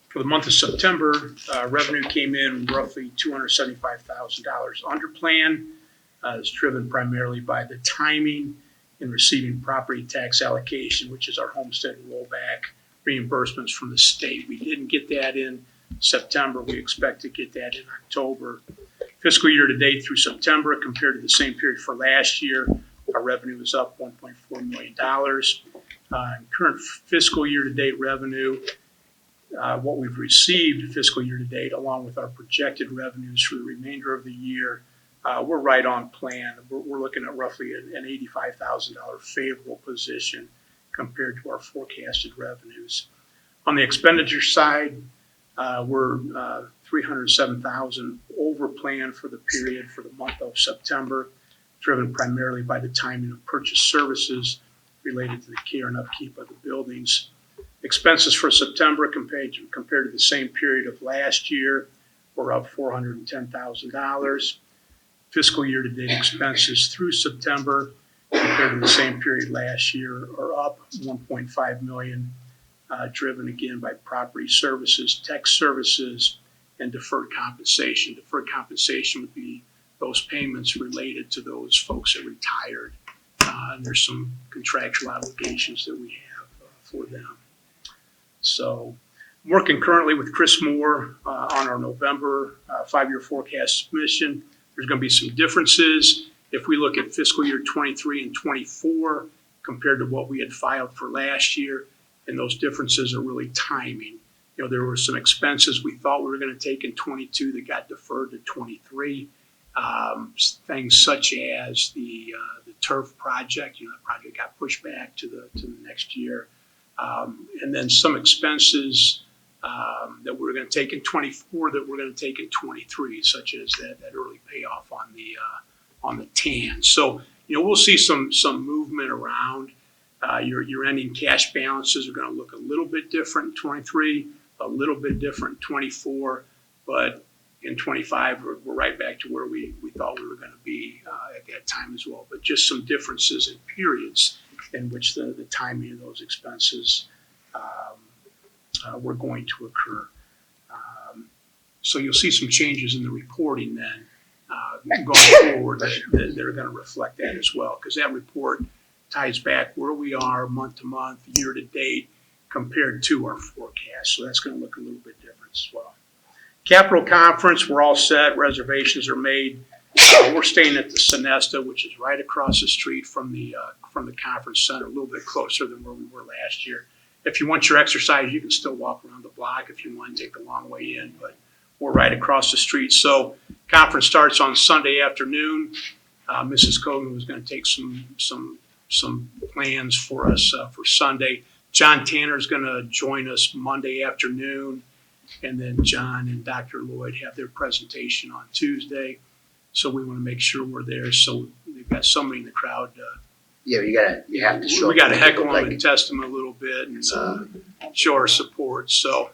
For the month of September, revenue came in roughly $275,000 under plan. It's driven primarily by the timing in receiving property tax allocation, which is our homestead rollback reimbursements from the state. We didn't get that in September. We expect to get that in October. Fiscal year to date through September compared to the same period for last year, our revenue is up $1.4 million. Current fiscal year to date revenue, what we've received fiscal year to date, along with our projected revenues for the remainder of the year, we're right on plan. We're looking at roughly an $85,000 favorable position compared to our forecasted revenues. On the expenditure side, we're $307,000 over plan for the period for the month of September, driven primarily by the timing of purchase services related to the care and upkeep of the buildings. Expenses for September compared to the same period of last year were up $410,000. Fiscal year to date expenses through September compared to the same period last year are up $1.5 million, driven again by property services, tech services, and deferred compensation. Deferred compensation would be those payments related to those folks that retired. And there's some contractual obligations that we have for them. So I'm working currently with Chris Moore on our November 5-year forecast submission. There's going to be some differences if we look at fiscal year 23 and 24 compared to what we had filed for last year, and those differences are really timing. You know, there were some expenses we thought we were going to take in 22 that got deferred to 23. Things such as the turf project, you know, the project got pushed back to the next year. And then some expenses that we're going to take in 24 that we're going to take in 23, such as that early payoff on the TAN. So, you know, we'll see some movement around. Your ending cash balances are going to look a little bit different in 23, a little bit different in 24, but in 25, we're right back to where we thought we were going to be at that time as well. But just some differences in periods in which the timing of those expenses were going to occur. So you'll see some changes in the reporting then going forward that are going to reflect that as well, because that report ties back where we are month to month, year to date, compared to our forecast. So that's going to look a little bit different as well. Capital Conference, we're all set. Reservations are made. We're staying at the Sonesta, which is right across the street from the conference center, a little bit closer than where we were last year. If you want your exercise, you can still walk around the block if you want to take the long way in, but we're right across the street. So conference starts on Sunday afternoon. Mrs. Cogan was going to take some plans for us for Sunday. John Tanner is going to join us Monday afternoon, and then John and Dr. Lloyd have their presentation on Tuesday. So we want to make sure we're there. So they've got somebody in the crowd. Yeah, you have to show. We got to heckle them like, and test them a little bit and show our support. So,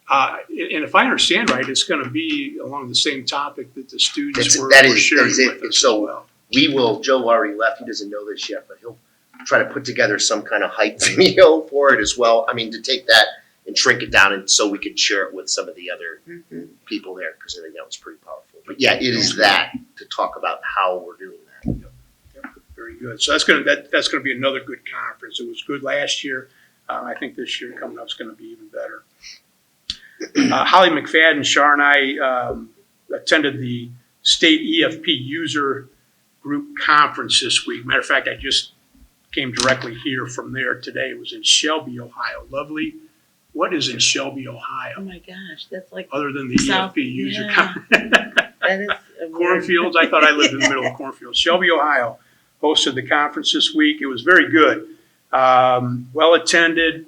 and if I understand right, it's going to be along the same topic that the students were sharing with us So as well. we will. Joe already left. He doesn't know this yet, but he'll try to put together some kind of hype video for it as well. I mean, to take that and shrink it down, and so we could share it with some of the other people there, because I think that was pretty powerful. But yeah, it is that to talk about how we're doing that. Yep, very good. So that's gonna be another good conference. It was good last year. I think this year coming up is going to be even better. Holly McFadden, Shar, and I attended the state EFP user group conference this week. Matter of fact, I just came directly here from there today. It was in Shelby, Ohio. Lovely. What is in Shelby, Oh Ohio? my gosh, that's like Other than the South- EFP user yeah. conference. that is a weird- Cornfields. I thought I lived in the middle of cornfields. Shelby, Ohio, hosted the conference this week. It was very good. Well attended.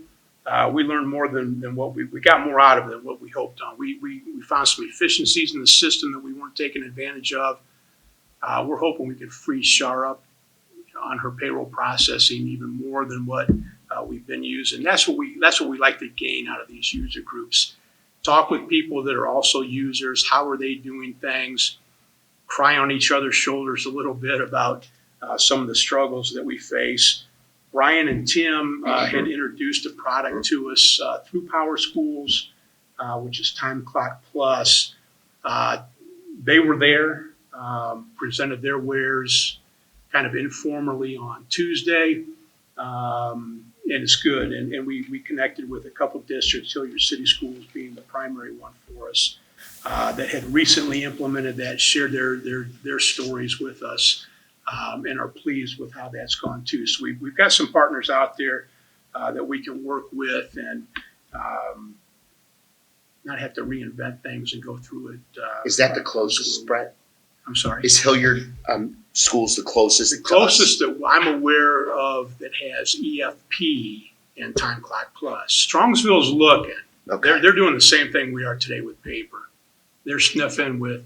We learned more than what we got more out of it than what we hoped on. We found some efficiencies in the system that we weren't taking advantage of. We're hoping we could free Shar up on her payroll processing even more than what we've been using. That's what we like to gain out of these user groups. Talk with people that are also users. How are they doing things? Cry on each other's shoulders a little bit about some of the struggles that we face. Brian and Tim had introduced a product to us through Power Schools, which is Time Clock Plus. They were there, presented their wares kind of informally on Tuesday, and it's good. And we connected with a couple districts, Hilliard City Schools being the primary one for us, that had recently implemented that, shared their stories with us. And are pleased with how that's gone too. So we've got some partners out there that we can work with and not have to reinvent things and go through it. Is that the closest, Brett? I'm sorry. Is Hilliard Schools the closest? The closest that I'm aware of that has EFP and Time Clock Plus. Strongsville's looking. Okay. They're doing the same thing we are today with paper. They're sniffing with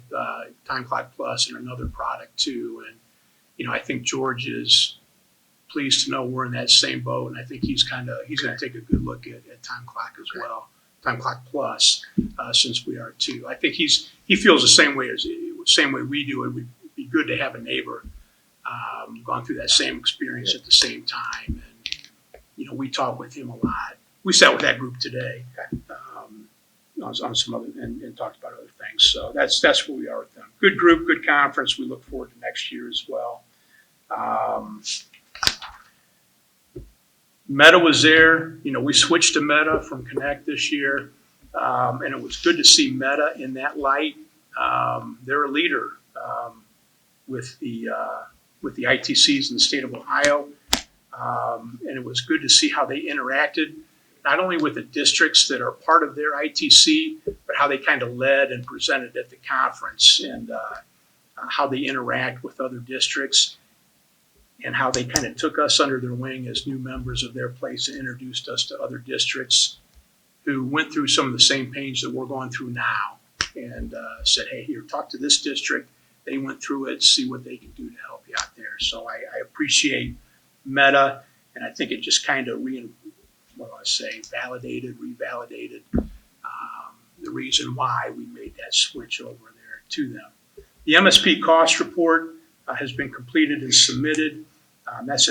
Time Clock Plus and another product too. And I think George is pleased to know we're in that same boat, and I think he's going to take a good look at Time Clock as well, Time Clock Plus, since we are too. I think he feels the same way we do. It would be good to have a neighbor gone through that same experience at the same time, and we talk with him a lot. We sat with that group today on some other and talked about other things. So that's where we are with them. Good group, good conference. We look forward to next year as well. Meta was there. We switched to Meta from Connect this year, and it was good to see Meta in that light. They're a leader with the ITCs in the state of Ohio, and it was good to see how they interacted, not only with the districts that are part of their ITC, but how they kind of led and presented at the conference, and how they interact with other districts, and how they kind of took us under their wing as new members of their place and introduced us to other districts who went through some of the same pains that we're going through now, and said, hey, here, talk to this district. They went through it, see what they can do to help you out there. So I appreciate Meta, and I think it just kind of revalidated the reason why we made that switch over there to them. The MSP cost report has been completed and submitted. That's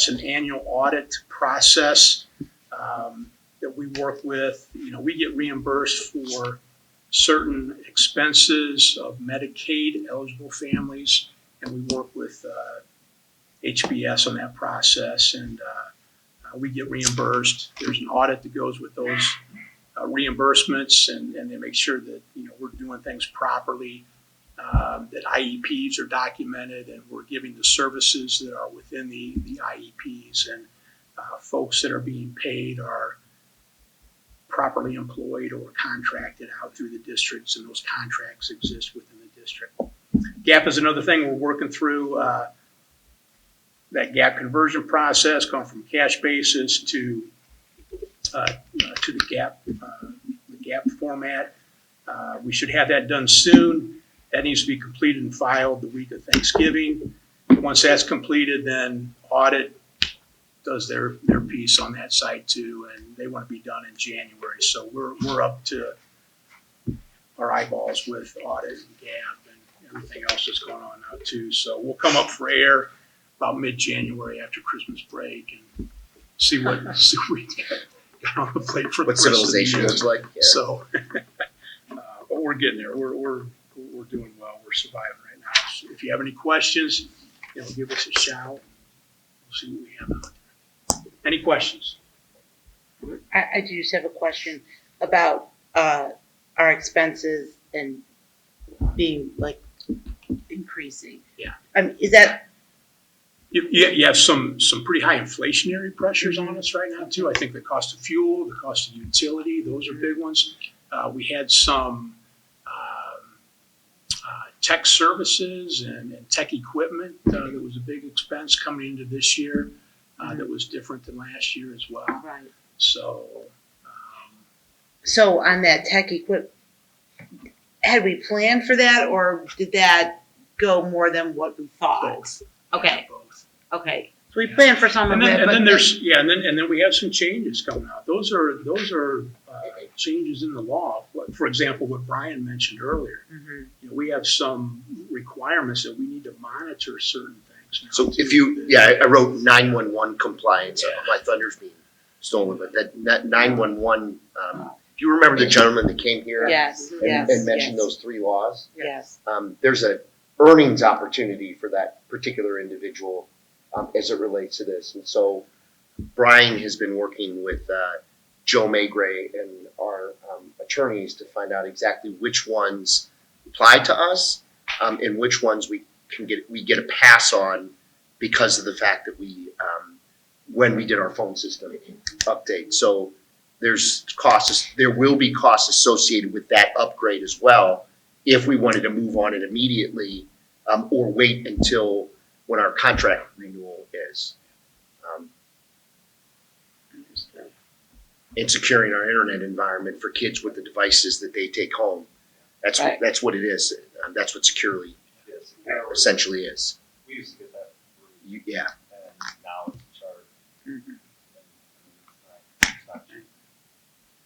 an annual audit process that we work with. We get reimbursed for certain expenses of Medicaid eligible families, and we work with HBS on that process, and we get reimbursed. There's an audit that goes with those reimbursements, and they make sure that we're doing things properly, that IEPs are documented, and we're giving the services that are within the IEPs, and folks that are being paid are properly employed or contracted out through the districts, and those contracts exist within the district. Gap is another thing we're working through, that gap conversion process, going from cash basis to the gap format. We should have that done soon. That needs to be completed and filed the week of Thanksgiving. Once that's completed, then audit does their piece on that side too, and they want to be done in January. So we're up to our eyeballs with audit and gap and everything else that's going on now too. So we'll come up for air about mid-January after Christmas break and see what we got on the plate for the What rest of the civilization year. looks like. Yeah. So, but we're getting there. We're doing well. We're surviving right now. So if you have any questions, give us a shout. We'll see what we have out there. Any questions? I do just have a question about our expenses and being like increasing. Yeah. I mean, is that You have some pretty high inflationary pressures on us right now too. I think the cost of fuel, the cost of utility, those are big ones. We had some tech services and tech equipment that was a big expense coming into this year that was different than last year as well. right? So, So on that tech equipment, had we planned for that, or did that go more than what we thought? both. Okay. Both. Okay. So we planned for some of And it, then, and but then there's and then we have some changes coming out. Those are changes in the law. For example, what Brian mentioned earlier. Mhm. We have some requirements that we need to monitor certain things now. So too, if you, that- I wrote 911 compliance. Yeah. My thunder's being stolen, but that 911. If you remember the gentleman that came here yes, and, yes, and mentioned yes, those 3 laws, yes. there's a earnings opportunity for that particular individual as it relates to this. And so Brian has been working with Joe Maygray and our attorneys to find out exactly which ones apply to us and which ones we get a pass on because of the fact that we when we did our phone system update. So there will be costs associated with that upgrade as well if we wanted to move on it immediately or wait until when our contract renewal is. And securing our internet environment for kids with the devices that they take home. That's Right. that's what it is. That's what securely Yes. essentially is. We used to get that free, Yeah. and now it's a charge. Mhm. It's not cheap.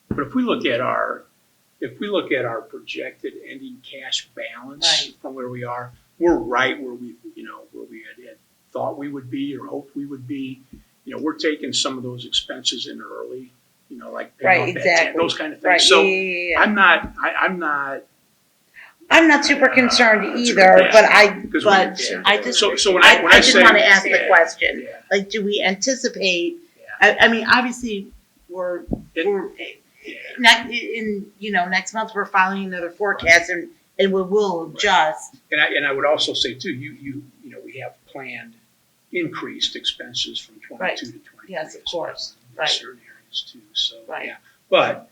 But if we look at our projected ending cash balance Right. from where we are, we're right where we had thought we would be or hoped we would be. We're taking some of those expenses in early, like paying Right, off that exactly. tent, those kind of things. Right. So yeah. I'm not I'm not super concerned either, yeah. but I just so when I I just say want to ask the yeah, question. yeah. Like, do we anticipate? Yeah. I mean, obviously, we're next month we're filing another forecast, and we will adjust. And I would also say too, we have planned increased expenses from 22 to 23. Yes, of as well course. in Right. certain areas too. So Right. yeah, but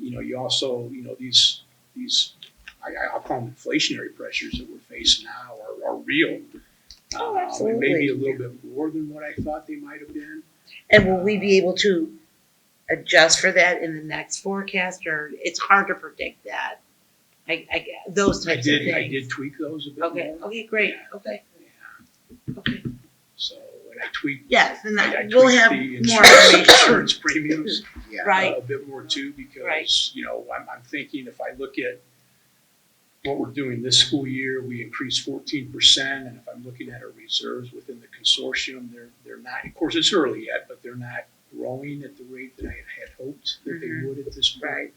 you also these I'll call them inflationary pressures that we're facing now are real. Oh, And maybe absolutely. a little bit more than what I thought they might have been. And will we be able to adjust for that in the next forecast, or it's hard to predict that? Those types of things. I did tweak those a bit Okay. more. Okay. Great. Yeah. Okay. Yeah. Okay. So and I tweaked. Yes, and I we'll tweaked have the more information. insurance premiums. Yeah. Right. A bit more too, because, Right. I'm thinking if I look at what we're doing this school year, we increased 14%, and if I'm looking at our reserves within the consortium, they're not, of course, it's early yet, but they're not growing at the rate that I had hoped that they would at this point. Right.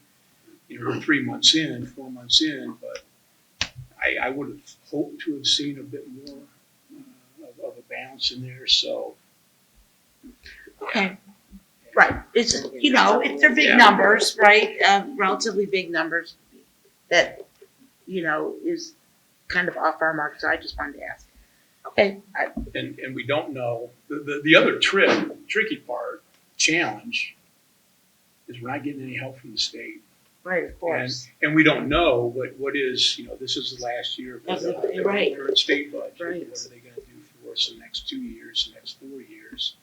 We're 4 months in, but I would have hoped to have seen a bit more of a balance in there, so. Okay. Right. It's they're big Yeah. numbers, right? Relatively big numbers that is kind of off our mark. So I just wanted to ask. Okay. And we don't know, the other tricky part, challenge, is we're not getting any help from the state. Right, of course. And we don't know what is, this is the last year of That's the it, right. current state budget. Right. What are they gonna do for us the next 2 years, the next 4 years?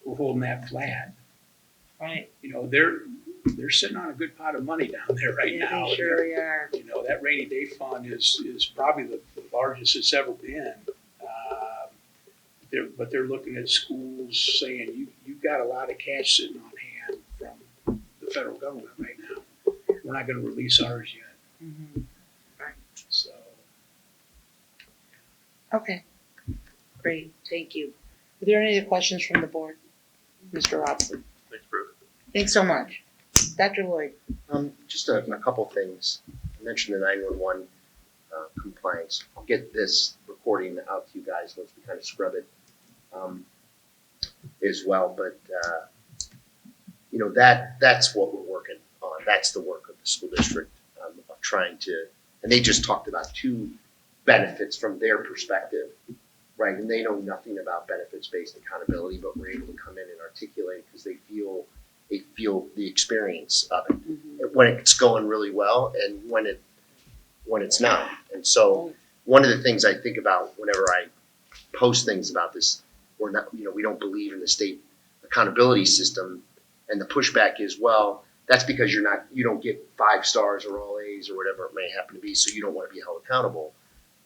We're holding that flat. Right. They're sitting on a good pot of money down there right Yeah, now. they surely are. That rainy day fund is probably the largest it's ever been. But they're looking at schools saying, you've got a lot of cash sitting on hand from the federal government right now. We're not gonna release ours yet, Mhm. so. Okay, great, thank you. Are there any other questions from the board? Mr. Robson? Thanks, Brooke. Thanks so much. Dr. Lloyd? Just a couple things. I mentioned the 911 compliance. I'll get this recording out to you guys once we kind of scrub it as well. But that's what we're working on. That's the work of the school district of trying to. And they just talked about 2 benefits from their perspective, right? And they know nothing about benefits-based accountability, but we're able to come in and articulate because they feel the experience of it when it's going really well and when it's not. And so one of the things I think about whenever I post things about this, we don't believe in the state accountability system, and the pushback is, well, that's because you don't get 5 stars or all A's or whatever it may happen to be, so you don't want to be held accountable.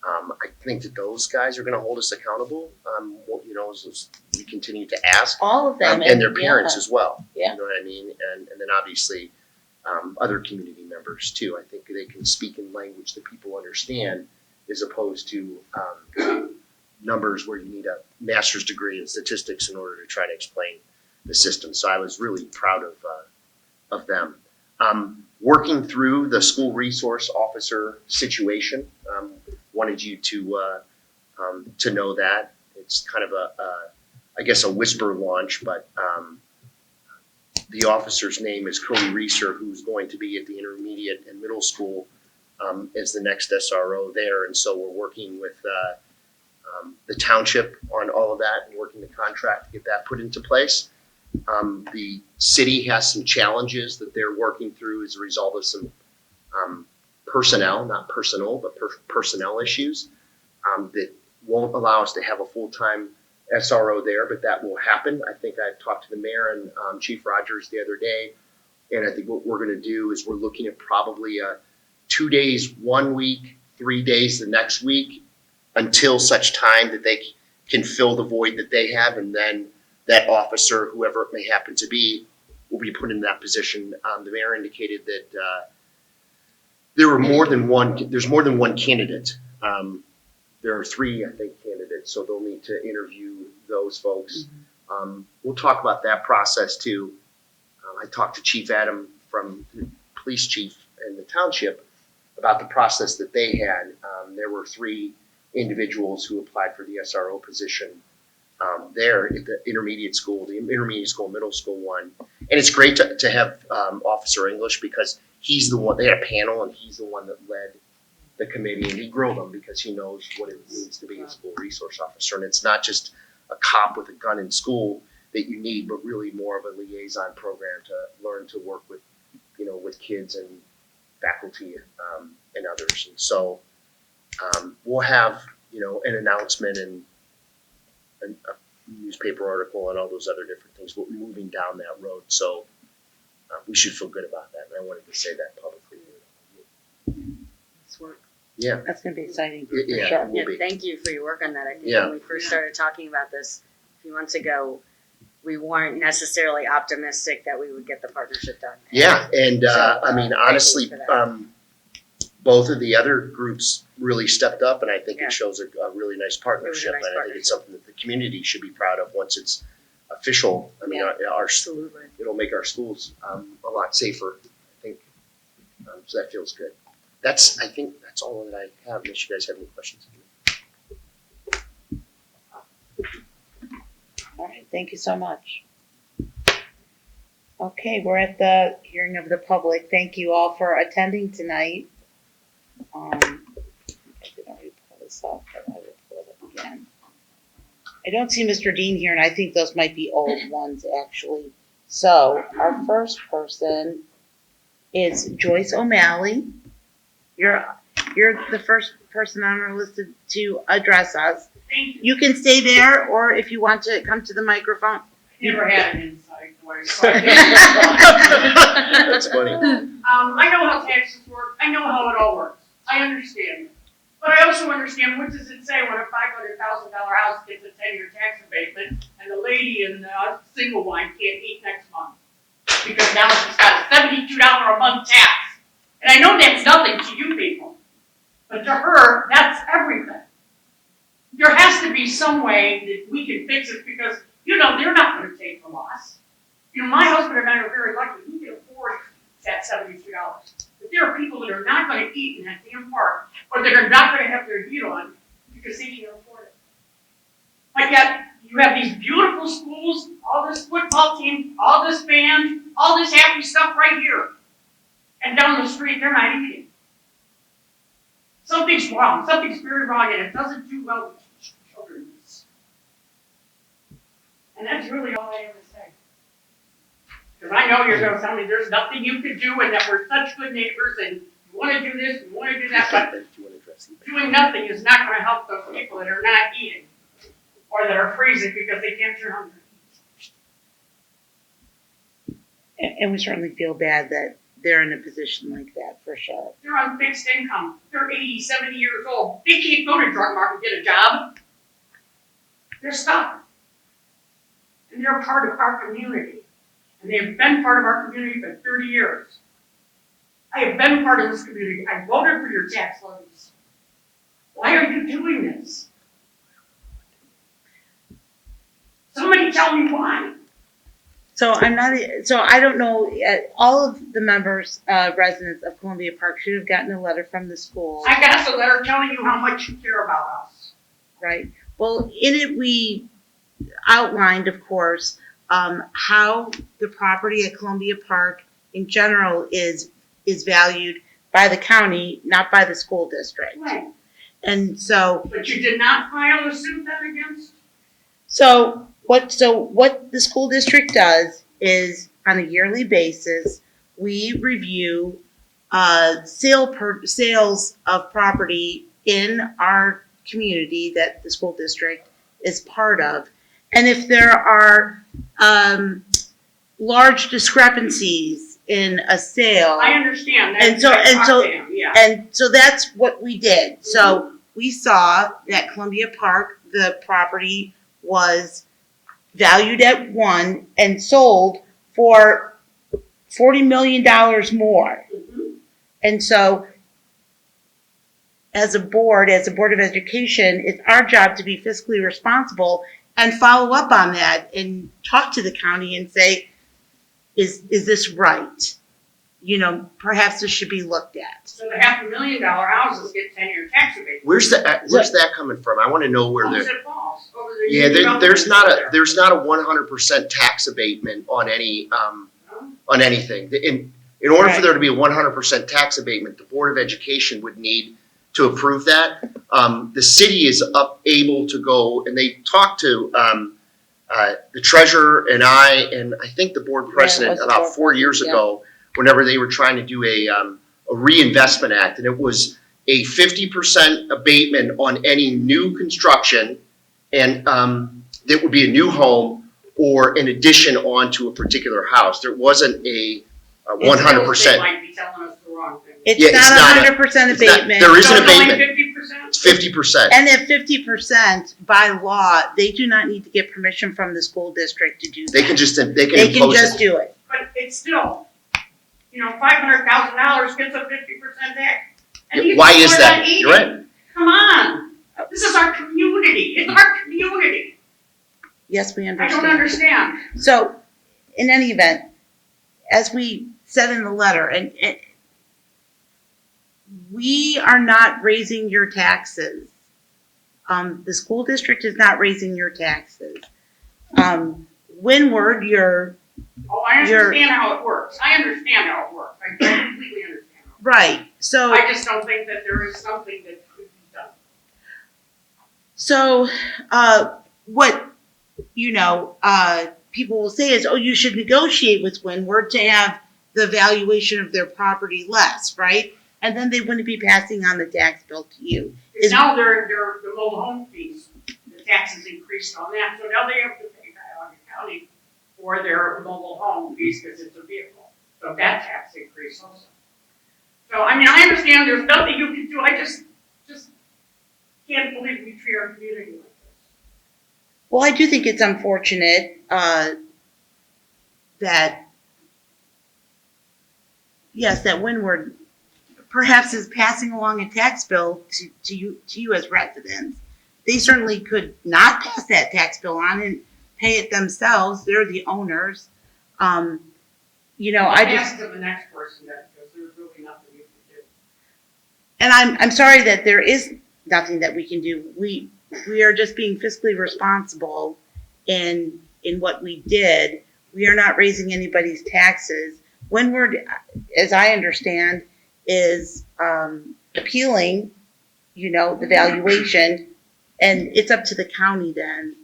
I think that those guys are going to hold us accountable. As we continue to ask All of them. and their parents as well. Yeah. You know what I mean? And then obviously other community members too. I think they can speak in language that people understand, as opposed to numbers where you need a master's degree in statistics in order to try to explain the system. So I was really proud of them. Working through the school resource officer situation, wanted you to know that. It's kind of a whisper launch, but the officer's name is Cody Reeser, who's going to be at the intermediate and middle school as the next SRO there. And so we're working with the township on all of that and working the contract to get that put into place. The city has some challenges that they're working through as a result of some personnel, not personal, but personnel issues that won't allow us to have a full-time SRO there, but that will happen. I think I talked to the mayor and Chief Rogers the other day, and I think what we're going to do is we're looking at probably 2 days 1 week, 3 days the next week, until such time that they can fill the void that they have, and then that officer, whoever it may happen to be, will be put in that position. The mayor indicated that there's more than one candidate. There are 3, I think, candidates, so they'll need to interview those folks. We'll talk about that process too. I talked to Chief Adam from the police chief in the township about the process that they had. There were 3 individuals who applied for the SRO position there at the intermediate school middle school one. And it's great to have Officer English, because he's the one, they had a panel and he's the one that led the committee, and he grilled them because he knows what it means to be a school resource officer. And it's not just a cop with a gun in school that you need, but really more of a liaison program to learn to work with, with kids and faculty and others. And so we'll have, an announcement and a newspaper article and all those other different things. We're moving down that road. So we should feel good about that. And I wanted to say that publicly. This work. Yeah. That's gonna be exciting. for Yeah, sure. it will Yeah, be. thank you for your work on that. I think Yeah. when we first started talking about this a few months ago, we weren't necessarily optimistic that we would get the partnership done. Yeah, and I mean, thank you honestly, for that. both of the other groups really stepped up, and I think Yeah. it shows a really nice partnership. nice And I think it's something that the community should be proud of once it's official. I mean, Yeah. Absolutely. it'll make our schools a lot safer, I think. So that feels good. I think that's all that I have, unless you guys have any questions. All right, thank you so much. Okay, we're at the hearing of the public. Thank you all for attending tonight. I didn't already pull this up, but I will pull it up again. I don't see Mr. Dean here, and I think those might be old ones, actually. So, our first person is Joyce O'Malley. You're the first person on our list to address us. Thank you. You can stay there, or if you want to come to the microphone. Never had an inside voice. That's funny. I know how taxes work. I know how it all works. I understand. But I also understand, what does it say when a $500,000 house gets a 10-year tax abatement and the lady in the single wine can't eat next month? Because now she's got a $72 a month tax. And I know that's nothing to you people. But to her, that's everything. There has to be some way that we can fix it because, they're not going to take the loss. My husband and I are very lucky. We can afford that $72. But there are people that are not going to eat in that damn park, or that are not going to have their heat on because they can't afford it. But yet, you have these beautiful schools, all this football team, all this band, all this happy stuff right here. And down the street, they're not eating. Something's wrong. Something's very wrong, and it doesn't do well to teach children this. And that's really all I have to say. Because I know you're going to tell me there's nothing you could do, and that we're such good neighbors, and you want to do this, you want to do that, but doing nothing is not going to help those people that are not eating, or that are freezing because they can't turn on their heat. And we certainly feel bad that they're in a position like that, for sure. They're on fixed income. They're 80, 70 years old. They can't go to drug mart and get a job. They're stuck. And they're part of our community. And they have been part of our community for 30 years. I have been part of this community. I voted for your tax levies. Why are you doing this? Somebody tell me why. So I don't know, all of the members, residents of Columbia Park should have gotten a letter from the school. I got a letter telling you how much you care about us. Right. Well, in it, we outlined, of course, how the property at Columbia Park in general is valued by the county, not by the school district. Right. And so. But you did not file a suit then against? So what the school district does is, on a yearly basis, we review sales of property in our community that the school district is part of. And if there are large discrepancies in a sale. I understand that. And so that's what we did. Mm-hmm. So we saw that Columbia Park, the property was valued at $1 and sold for $40 million more. Mm-hmm. And so as a board of education, it's our job to be fiscally responsible and follow up on that and talk to the county and say, is this right? Perhaps this should be looked at. So the $500,000 houses get 10-year tax abatement. Where's that coming from? I want to know where There's they're. there's not a 100% tax abatement on anything. In order for there to be a 100% tax abatement, the Board of Education would need to approve that. The city is able to go, and they talked to the treasurer and I think the board president about 4 years ago, whenever they were trying to do a reinvestment act, and it was a 50% abatement on any new construction, and that would be a new home or an addition onto a particular house. There wasn't a 100%. They might be telling us the wrong thing. It's not 100% abatement. There is an So it's only abatement. 50%? It's 50%. And at 50%, by law, they do not need to get permission from the school district to do that. They can They can impose just it. do it. But it's still, $500,000 gets a 50% tax. And these Why people is are that? not eating. You're right. Come on. This is our community. It's our community. Yes, we I understand. don't understand. So, in any event, as we said in the letter, and we are not raising your taxes. The school district is not raising your taxes. Windward, Oh, I understand how it works. I understand how it works. I completely understand. right. So I just don't think that there is something that could be done. So, what, people will say is, oh, you should negotiate with Windward to have the valuation of their property less, right? And then they wouldn't be passing on the tax bill to you. Because now the mobile home fees, the taxes increased on that, so now they have to pay Cuyahoga County for their mobile home fees because it's a vehicle. So that tax increased also. So, I mean, I understand there's nothing you can do, I just can't believe we treat our community like this. Well, I do think it's unfortunate that, yes, that Windward perhaps is passing along a tax bill to you as residents. They certainly could not pass that tax bill on and pay it themselves. They're the owners. You know, I just. Pass it to the next person then, because there's really nothing you can do. And I'm sorry that there is nothing that we can do. We are just being fiscally responsible in what we did. We are not raising anybody's taxes. Windward, as I understand, is appealing, you know, the valuation, and it's up to the county then,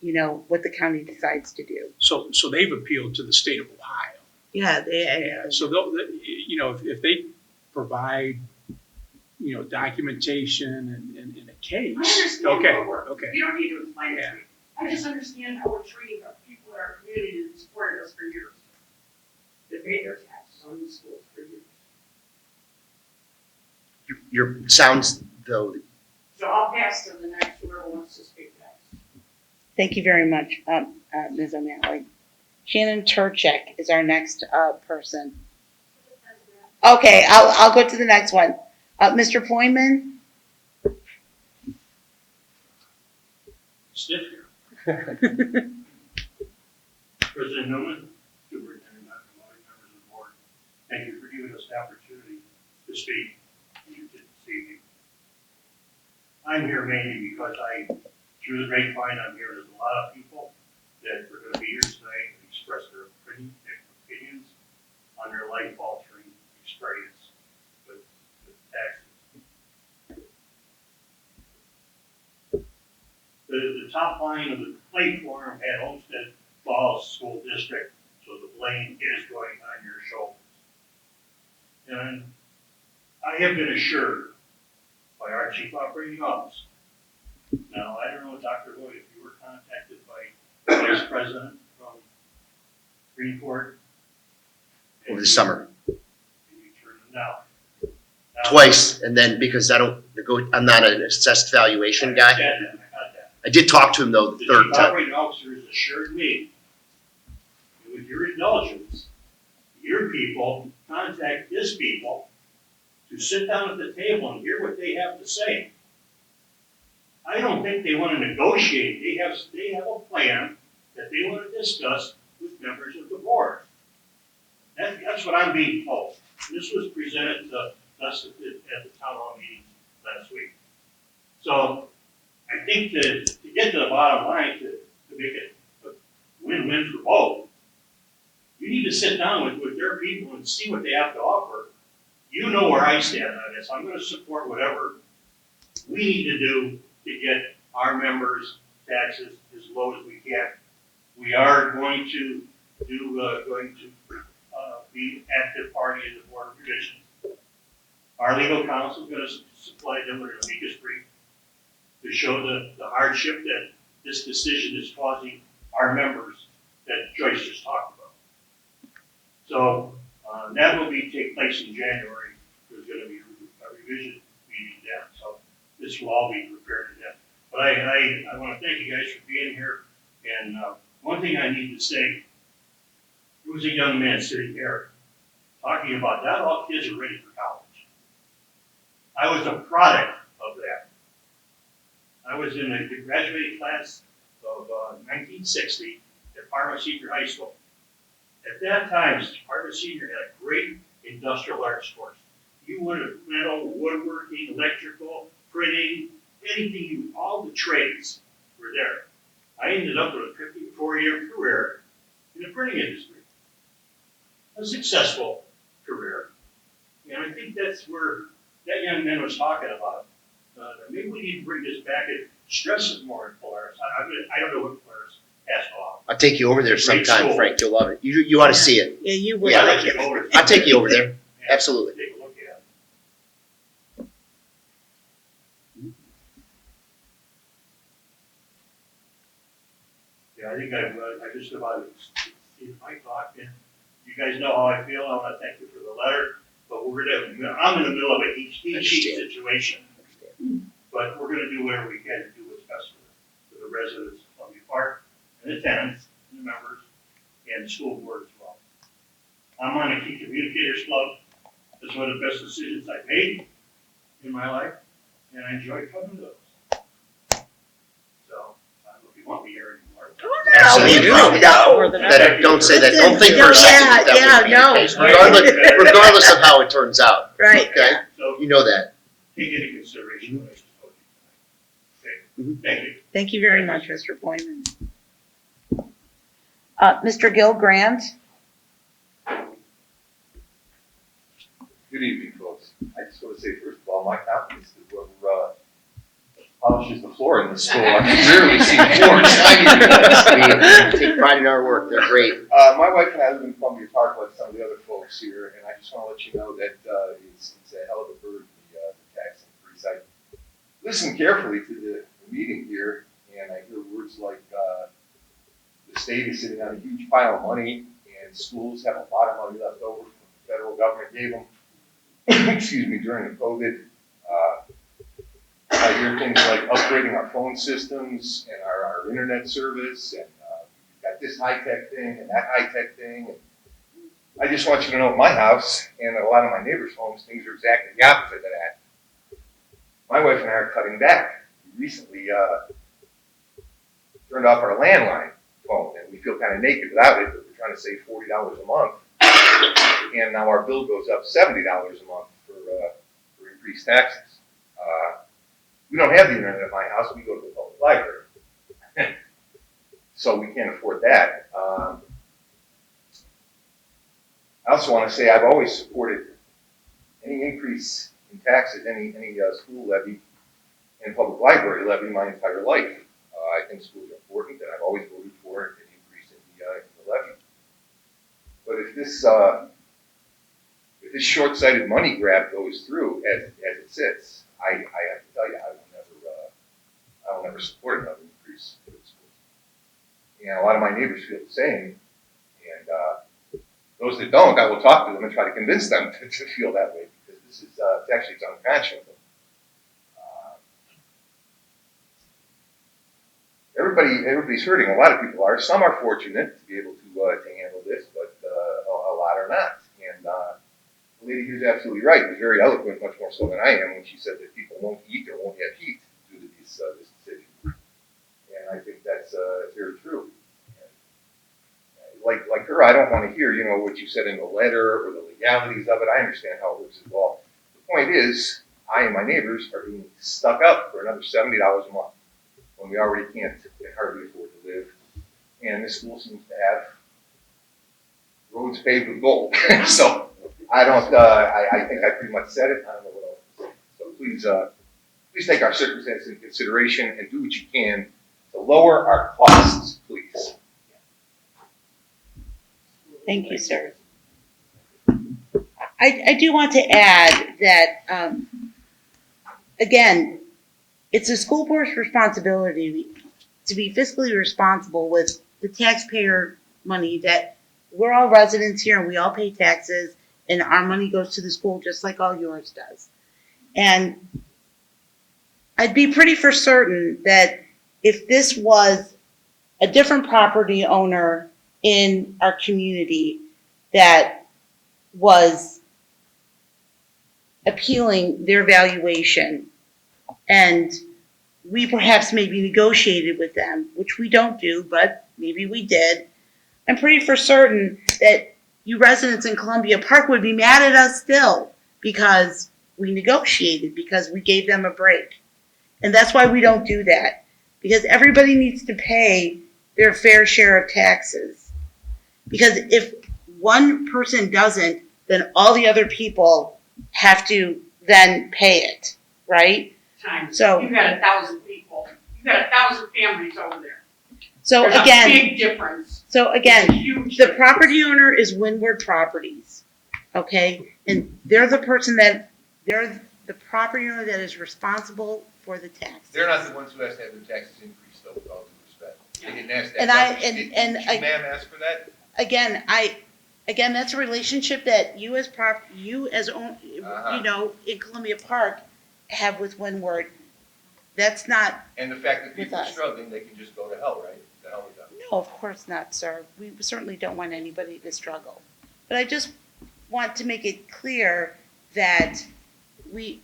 you know, what the county decides to do. So they've appealed to the state of Ohio. Yeah, Yeah, so they'll, you know, if they provide, you know, documentation and a case. I understand Okay, how it works. okay. You don't need to explain it Yeah. to me. I just understand how we're treating our people in our community that supported us for years. That paid their taxes on the schools for years. Your sounds though. So I'll pass to the next whoever wants to speak next. Thank you very much, Ms. O'Malley. Shannon Turchek is our next person. Okay, I'll go to the next one. Mr. Poyman? Stiff here. President Newman, Superintendent Dr. Lloyd, members of the board, thank you for giving us the opportunity to speak this evening. I'm here mainly because through the grapevine, I'm hearing there's a lot of people that are going to be here tonight and express their opinions on their life-altering experience with taxes. The top line of the complaint form had Homestead Falls School District, so the blame is going on your shoulders. And I have been assured by our chief operating officer. Now, I don't know, Dr. Lloyd, if you were contacted by the vice president from Greenport. Over the summer. And you turned them down. Now, Twice, and then because I'm not an assessed valuation guy. I got that. I did talk to him though the The third chief time. operating officer has assured me, with your indulgence, your people contact his people to sit down at the table and hear what they have to say. I don't think they want to negotiate. They have a plan that they want to discuss with members of the board. That's what I'm being told. This was presented to us at the town hall meeting last week. So I think to get to the bottom line, to make it a win-win for both, you need to sit down with their people and see what they have to offer. You know where I stand on this. I'm going to support whatever we need to do to get our members' taxes as low as we can. We are going to be active party in the Board of Revisions. Our legal counsel is going to supply them with an amicus brief to show the hardship that this decision is causing our members that Joyce just talked about. So that will take place in January. There's going to be a revision meeting then. So this will all be prepared to death. But I want to thank you guys for being here. And one thing I need to say, there was a young man sitting here talking about not all kids are ready for college. I was a product of that. I was in the graduating class of 1960 at Parma Senior High School. At that time, Parma Senior had a great industrial arts course. You would have metal, woodworking, electrical, printing, anything, all the trades were there. I ended up with a 54-year career in the printing industry. A successful career. And I think that's where that young man was talking about. Maybe we need to bring this back and stress it more in Polaris. I don't know what Polaris off. I'll take you over there Great sometime, school. Frank. You'll love it. You want to see it. Yeah, you would Yeah, like I'd it. like to go over. I'll take you over there. Absolutely. Take a look at it. Yeah, I think I just about exceeded my talk, and you guys know how I feel. I want to thank you for the letter, but I'm in the middle of a heat situation. But we're gonna do whatever we can to do what's best for the residents of Columbia Park, and the tenants, and the members, and the school board as well. I'm on the Key Communicators Club. It's one of the best decisions I've made in my life, and I enjoy coming to those. So, I don't know if you want me here anymore. Absolutely. No. Don't say that. Listen, Don't think for no, a second yeah, that would be yeah, the case, no. regardless of how it turns out. Right. Okay? So, You know that. take into consideration what I just told you tonight. Okay, thank you. Thank you very much, Mr. Boyman. Mr. Gil Grant? Good evening, folks. I just want to say, first of all, my confidence that whoever polishes the floor in the school, I've rarely seen floors like We take pride in our work. They're great. My wife and I live in Columbia Park like some of the other folks here, and I just want to let you know that it's a hell of a burden, the tax increase. I listened carefully to the meeting here, and I hear words like the state is sitting on a huge pile of money, and schools have a lot of money left over from the federal government gave them. Excuse me, during the COVID. I hear things like upgrading our phone systems and our internet service, and we've got this high-tech thing and that high-tech thing. And I just want you to know at my house and at a lot of my neighbors' homes, things are exactly the opposite of that. My wife and I are cutting back. We recently turned off our landline phone, and we feel kind of naked without it, but we're trying to save $40 a month. And now our bill goes up $70 a month for increased taxes. We don't have the internet at my house. We go to the public library. So we can't afford that. I also want to say I've always supported any increase in taxes, any school levy and public library levy my entire life. I think schools are important, and I've always voted for an increase in the levy. But if this short-sighted money grab goes through as it sits, I have to tell you, I will never support another increase for the schools. And a lot of my neighbors feel the same, and those that don't, I will talk to them and try to convince them to feel that way, because this is it's unconscionable. Everybody's hurting. A lot of people are. Some are fortunate to be able to handle this, but a lot are not. And the lady here's absolutely right. She was very eloquent, much more so than I am, when she said that people won't eat or won't have heat due to this decision. And I think that's very true. And like her, I don't want to hear, what you said in the letter or the legalities of it. I understand how it works as well. The point is, I and my neighbors are being stuck up for another $70 a month when we already can hardly afford to live. And this school seems to have roads paved with gold. So I think I pretty much said it. I don't know what else to say. So please take our circumstances into consideration and do what you can to lower our costs, please. Thank you, sir. I do want to add that, again, it's a school board's responsibility to be fiscally responsible with the taxpayer money that we're all residents here and we all pay taxes and our money goes to the school just like all yours does. And I'd be pretty for certain that if this was a different property owner in our community that was appealing their valuation and we perhaps maybe negotiated with them, which we don't do, but maybe we did, I'm pretty for certain that you residents in Columbia Park would be mad at us still because we negotiated, because we gave them a break. And that's why we don't do that, because everybody needs to pay their fair share of taxes. Because if one person doesn't, then all the other people have to then pay it, right? Time. So You've got 1,000 people. You've got 1,000 families over there. So There's a again, big difference. so There's a again, huge the difference. property owner is Windward Properties, okay? And they're the person they're the property owner that is responsible for the taxes. They're not the ones who has to have their taxes increased, though, with all due respect. They didn't ask that. And Did you, ma'am, ask for that? Again, that's a relationship that you as Uh-huh. you know, in Columbia Park have with Windward. That's not, And the fact that With people are us. struggling, they can just go to hell, right? The hell with them. no, of course not, sir. We certainly don't want anybody to struggle. But I just want to make it clear that we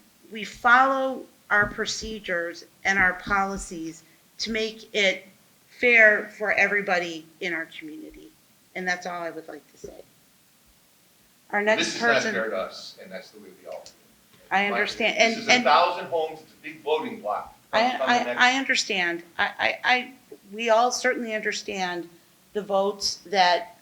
follow our procedures and our policies to make it fair for everybody in our community. And that's all I would like to say. Our next This is not person, fair to us, and that's the way we all. I understand, This is and 1,000 homes, it's a big voting block. I understand. We all certainly understand the votes that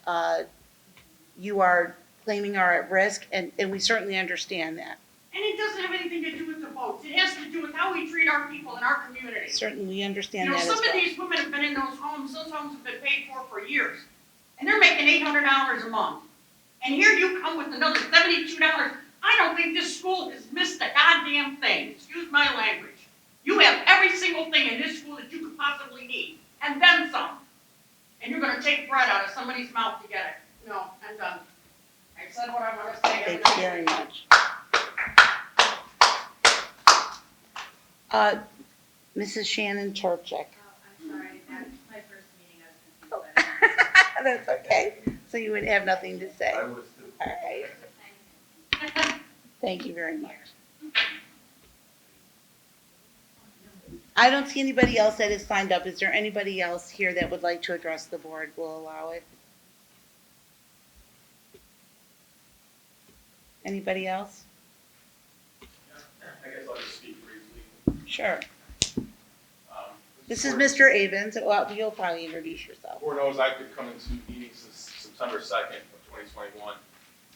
you are claiming are at risk, and we certainly understand that. And it doesn't have anything to do with the votes. It has to do with how we treat our people in our community. Certainly, we understand You know, that as some of well. these women have been in those homes have been paid for years. And they're making $800 a month. And here you come with another $72. I don't think this school has missed a goddamn thing, excuse my language. You have every single thing in this school that you could possibly need, and then some. And you're gonna take bread out of somebody's mouth to get it. No, I'm done. I said what I wanna say. Thank you very much. Mrs. Shannon Turchek. I'm sorry, that's my first meeting, I was confused. That's okay. So you would have nothing to say. I was too. All right. Thank you very much. I don't see anybody else that has signed up. Is there anybody else here that would like to address the board? We'll allow it. Anybody else? I guess I'll just speak briefly. Sure. This is Mr. Avens. Well, you'll probably introduce yourself. Board knows I've been coming to meetings since September 2nd of 2021.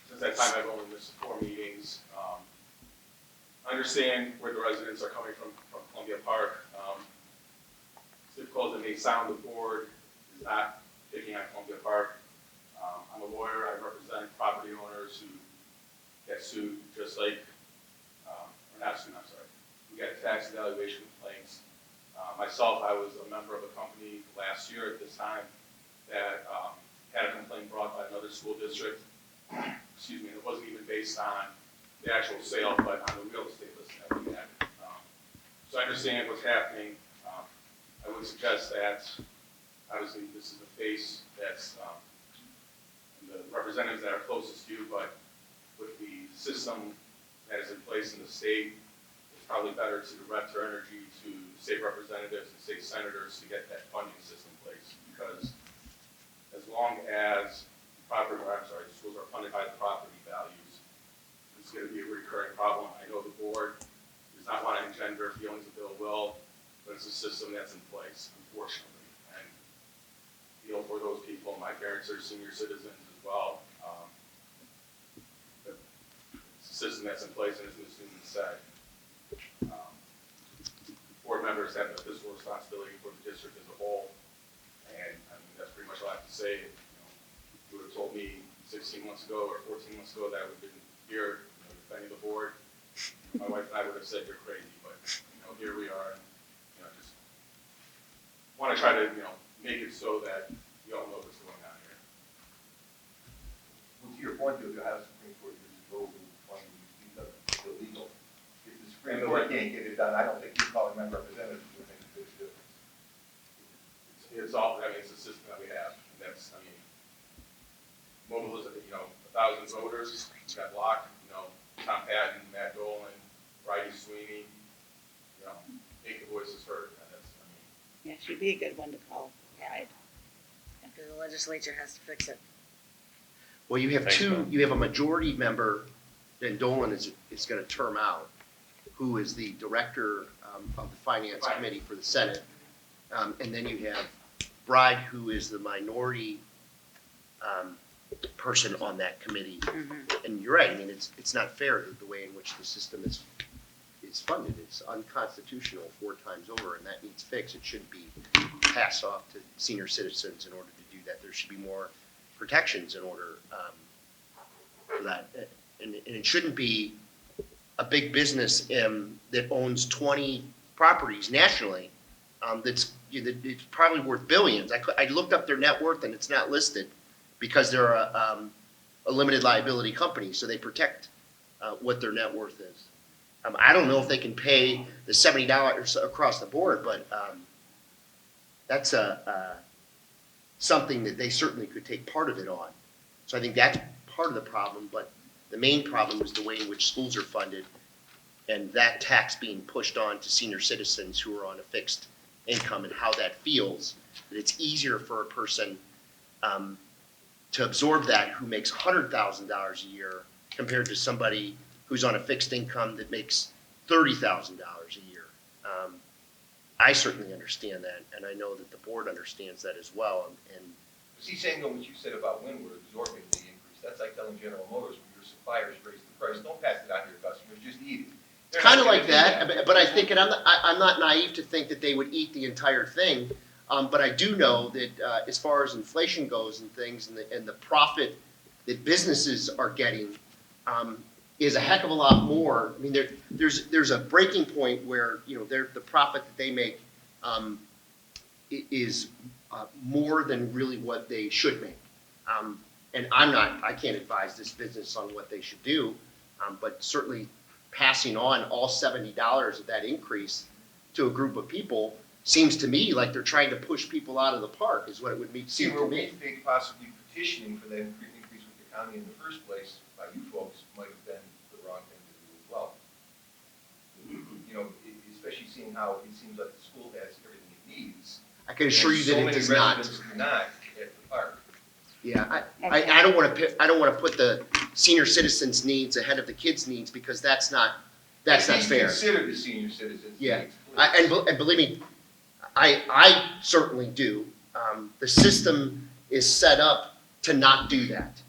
Since that time, I've only missed 4 meetings. I understand where the residents are coming from Columbia Park. As difficult as it may sound, the board is not picking on Columbia Park. I'm a lawyer. I represent property owners who get sued just like, or not sued, I'm sorry, who get tax evaluation complaints. Myself, I was a member of a company last year at this time that had a complaint brought by another school district. Excuse me, and it wasn't even based on the actual sale, but on the real estate listing that we had. So I understand what's happening. I would suggest that, obviously, this is the face that's, the representatives that are closest to you, but with the system that is in place in the state, it's probably better to direct our energy to state representatives and state senators to get that funding system in place. Because as long as the schools are funded by the property values, it's going to be a recurring problem. I know the board does not want to engender feelings of ill will, but it's a system that's in place, unfortunately. And feel for those people. My parents are senior citizens as well. But it's a system that's in place, and as Ms. Newman said, board members have the fiscal responsibility for the district as a whole. And I mean, that's pretty much all I have to say. You would have told me 16 months ago or 14 months ago that I would have been here, defending the board. My wife and I would have said you're crazy, but here we are. And, just want to try to make it so that we all know what's going on here. Well, to your point, though, how the Supreme Court uses rules and funding because it's illegal. If the Supreme Court can't get it done, I don't think you calling my representatives would make a big difference. It's all, I mean, it's the system that we have. And that's, I mean, mobilization, 1,000 voters, got blocked, Tom Patton, Matt Dolan, Bridie Sweeney, make the voices heard. And that's, Yeah, she'd be a good one to call. Right. The legislature has to fix it. Well, you have Thanks, two, Bill. you have a majority member, and Dolan is going to term out, who is the director of the Finance Committee for the Senate. And then you have Bride, who is the minority person on that committee. Mhm. And you're right, I mean, it's not fair the way in which the system is is funded. It's unconstitutional 4 times over, and that needs fixed. It shouldn't be passed off to senior citizens in order to do that. There should be more protections in order for that. And it shouldn't be a big business that owns 20 properties nationally it's probably worth billions. I looked up their net worth and it's not listed because they're a limited liability company, so they protect what their net worth is. I don't know if they can pay the $70 across the board, but that's something that they certainly could take part of it on. So I think that's part of the problem, but the main problem is the way in which schools are funded and that tax being pushed on to senior citizens who are on a fixed income and how that feels. That it's easier for a person to absorb that who makes $100,000 a year compared to somebody who's on a fixed income that makes $30,000 a year. I certainly understand that, and I know that the board understands that as well. And See, saying what you said about Windward absorbing the increase, that's like telling General Motors when your suppliers raise the price, don't pass it on to your customers, just eat it. it's kind of like that, but I think, and I'm not naive to think that they would eat the entire thing. But I do know that as far as inflation goes and things, and the profit that businesses are getting is a heck of a lot more. I mean, there's a breaking point where the profit that they make is more than really what they should make. And I can't advise this business on what they should do, but certainly passing on all $70 of that increase to a group of people seems to me like they're trying to push people out of the park, is what it would seem to me. We think possibly petitioning for that increase with the county in the first place by you folks might have been the wrong thing to do as well. Especially seeing how it seems like the school has everything it needs. I can assure you that it does not. So many residents do not at the park. Yeah, I don't want to put the senior citizens' needs ahead of the kids' needs because that's not fair. Consider the senior citizens' Yeah, needs, and believe me, I certainly do. The system is set up to not do that.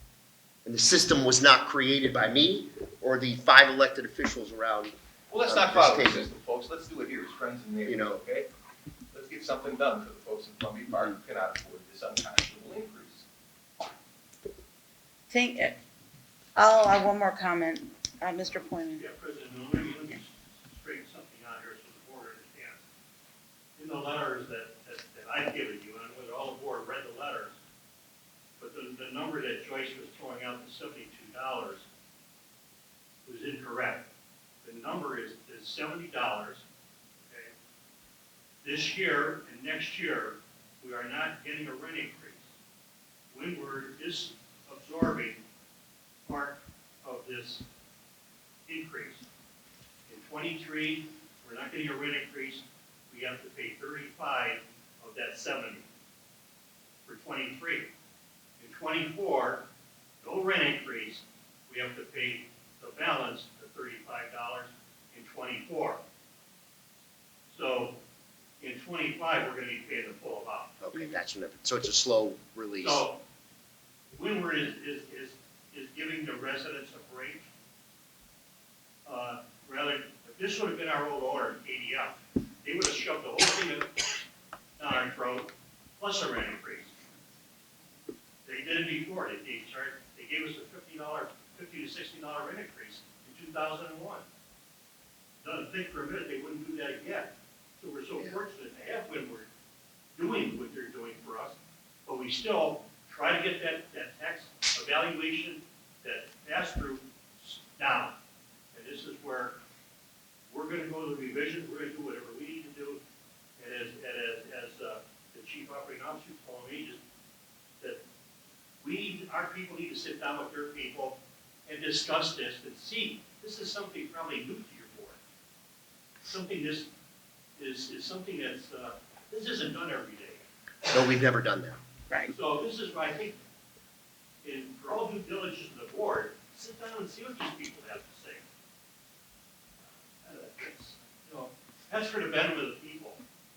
And the system was not created by me or the 5 elected officials around. Well, let's not follow the system, folks. Let's do it here as friends and neighbors, okay? Let's get something done for the folks in Columbia Park who cannot afford this unconscionable increase. I'll have one more comment. Mr. Poyman. Yeah, President, let me straighten something out here so the board understands. In the letters that I've given you, and whether all the board read the letters, but the number that Joyce was throwing out, the $72, was incorrect. The number is $70, okay? This year and next year, we are not getting a rent increase. Windward is absorbing part of this increase. In 23, we're not getting a rent increase. We have to pay 35 of that 70 for 23. In 24, no rent increase. We have to pay the balance of $35 in 24. So in 25, we're going to be paying the full amount. Okay, that's enough. So it's a slow release. So Windward is giving the residents a break. Rather, if this would have been our old order, ADF, they would have shoved the whole thing down our throat, plus a rent increase. They did it before. They gave us a $50 to $60 rent increase in 2001. Doesn't think for a minute they wouldn't do that again. So we're so fortunate to have Windward doing what they're doing for us, but we still try to get that tax evaluation, that pass-through down. And this is where we're going to go to the revision. We're going to do whatever we need to do. And as the chief operating officer told me, that our people need to sit down with their people and discuss this and see. This is something probably new to your board. This is something that's this isn't done every day. No, we've never done that. Right. So this is why I think, for all due diligence of the board, sit down and see what these people have to say. That's for the benefit of the people.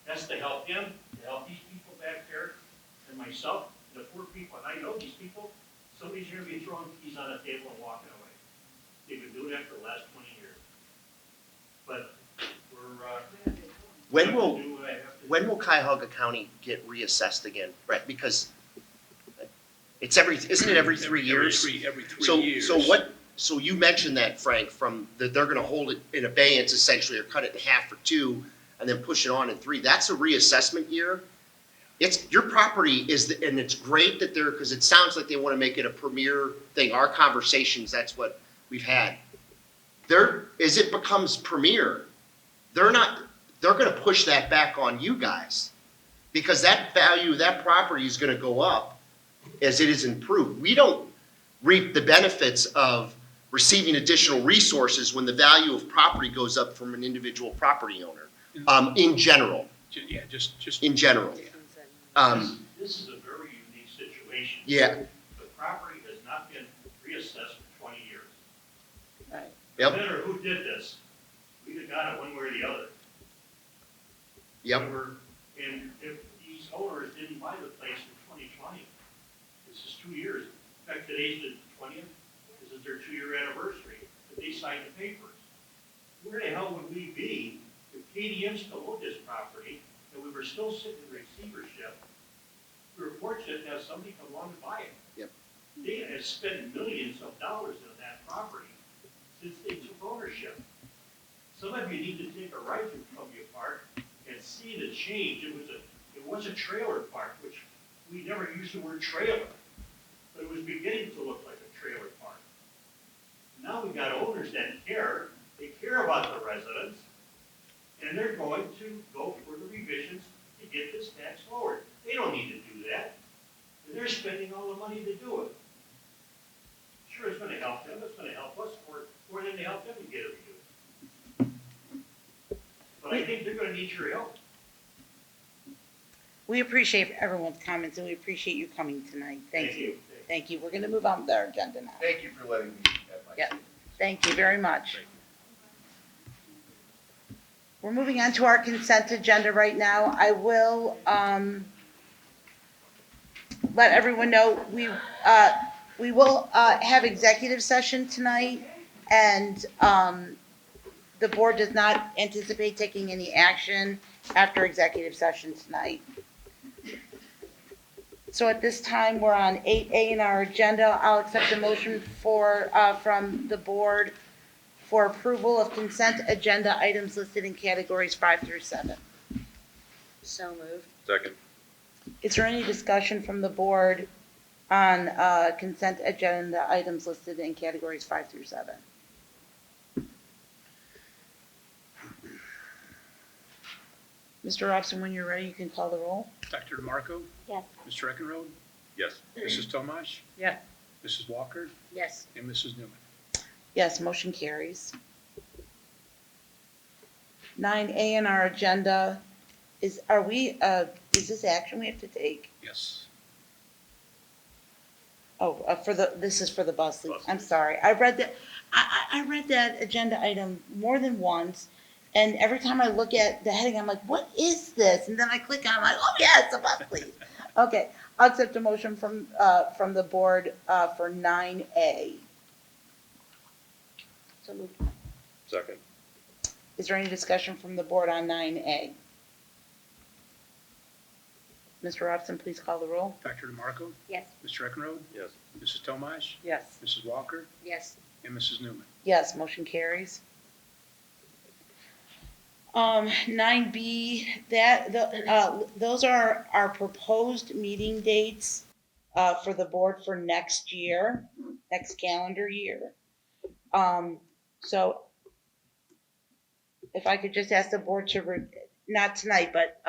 That's to help him, to help these people back there, and myself, and the poor people. And I know these people, somebody's going to be throwing keys on the table and walking away. They've been doing that for the last 20 years. But When have to will, do what I have to do. when will Cuyahoga County get reassessed again, Brett? Because isn't it every 3 years? Every three So, years. so you mentioned that, Frank, from that they're gonna hold it in abeyance essentially, or cut it in half for 2, and then push it on in 3. That's a reassessment year. Your property and it's great that because it sounds like they wanna make it a premier thing. Our conversations, that's what we've had. As it becomes premier, they're gonna push that back on you guys. Because that value, that property is gonna go up as it is improved. We don't reap the benefits of receiving additional resources when the value of property goes up from an individual property owner, in general. Yeah, just. In general. This is a very unique situation. Yeah. The property has not been reassessed for 20 years. Right. Yep. No matter who did this, we'd have got it one way or the other. Yep. And if these owners didn't buy the place in 2020, this is 2 years. In fact, today's the 20th. This is their 2-year anniversary that they signed the papers. Where the hell would we be if KDM still owned this property and we were still sitting in receivership? We were fortunate to have somebody come along and buy it. Yep. They have spent millions of dollars on that property since they took ownership. Some of you need to take a ride through Columbia Park and see the change. It was a trailer park, which we never used the word trailer, but it was beginning to look like a trailer park. Now we've got owners that care. They care about the residents, and they're going to go for the revisions to get this tax lowered. They don't need to do that. And they're spending all the money to do it. Sure, it's going to help them. It's going to help us more than they help them to get it reduced. But I think they're going to need your help. We appreciate everyone's comments, and we appreciate you coming tonight. Thank you. Thank you. We're gonna move on with our agenda now. Thank you for letting me have my Yeah. say. Thank you very much. We're moving on to our consent agenda right now. I will, let everyone know, we will, have executive session tonight, and, the board does not anticipate taking any action after executive session tonight. So at this time, we're on 8A in our agenda. I'll accept a motion from the board for approval of consent agenda items listed in categories 5 through 7. So moved. Second. Is there any discussion from the board on consent agenda items listed in categories 5 through 7? Mr. Robson, when you're ready, you can call the roll. Dr. DeMarco? Yes. Mr. Eckenrode? Yes. Mrs. Tomash? Yes. Mrs. Walker? Yes. And Mrs. Newman? Yes, motion carries. 9A in our agenda is this action we have to take? Yes. Oh, this is for the bus lease. I'm sorry. I read that, I read that agenda item more than once, and every time I look at the heading, I'm like, what is this? And then I click on it, I'm like, oh yeah, it's a bus lease. Okay, I'll accept a motion from the board for 9A. So moved. Second. Is there any discussion from the board on 9A? Mr. Robson, please call the roll. Dr. DeMarco? Yes. Mr. Eckenrode? Yes. Mrs. Tomash? Yes. Mrs. Walker? Yes. And Mrs. Newman? Yes, motion carries. 9B, those are our proposed meeting dates for the board for next year, next calendar year. So if I could just ask the board to, not tonight, but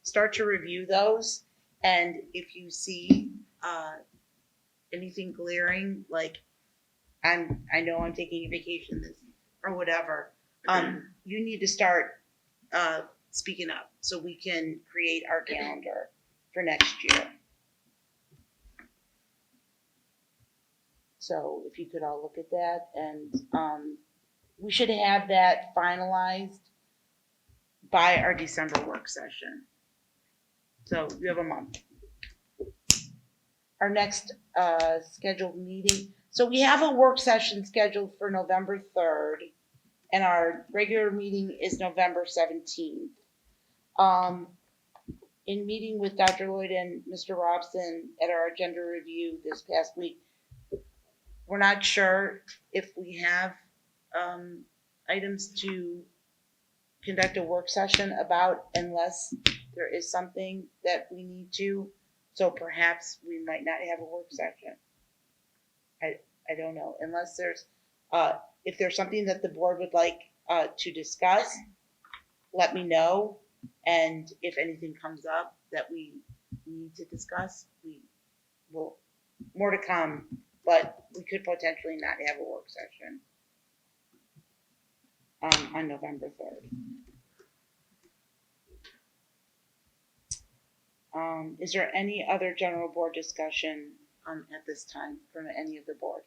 start to review those. And if you see anything glaring, like I know I'm taking a vacation this or whatever, you need to start speaking up so we can create our calendar for next year. So if you could all look at that, and we should have that finalized by our December work session. So you have a month. Our next scheduled meeting. So we have a work session scheduled for November 3rd. and our regular meeting is November 17th. In meeting with Dr. Lloyd and Mr. Robson at our agenda review this past week, we're not sure if we have items to conduct a work session about unless there is something that we need to. So perhaps we might not have a work session. I don't know, unless there's, if there's something that the board would like to discuss, let me know. And if anything comes up that we need to discuss, we will, more to come, but we could potentially not have a work session on November 3rd. Is there any other general board discussion at this time from any of the board?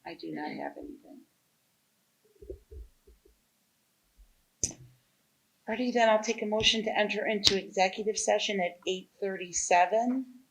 I do not have anything. Alrighty, then I'll take a motion to enter into executive session at 8:37.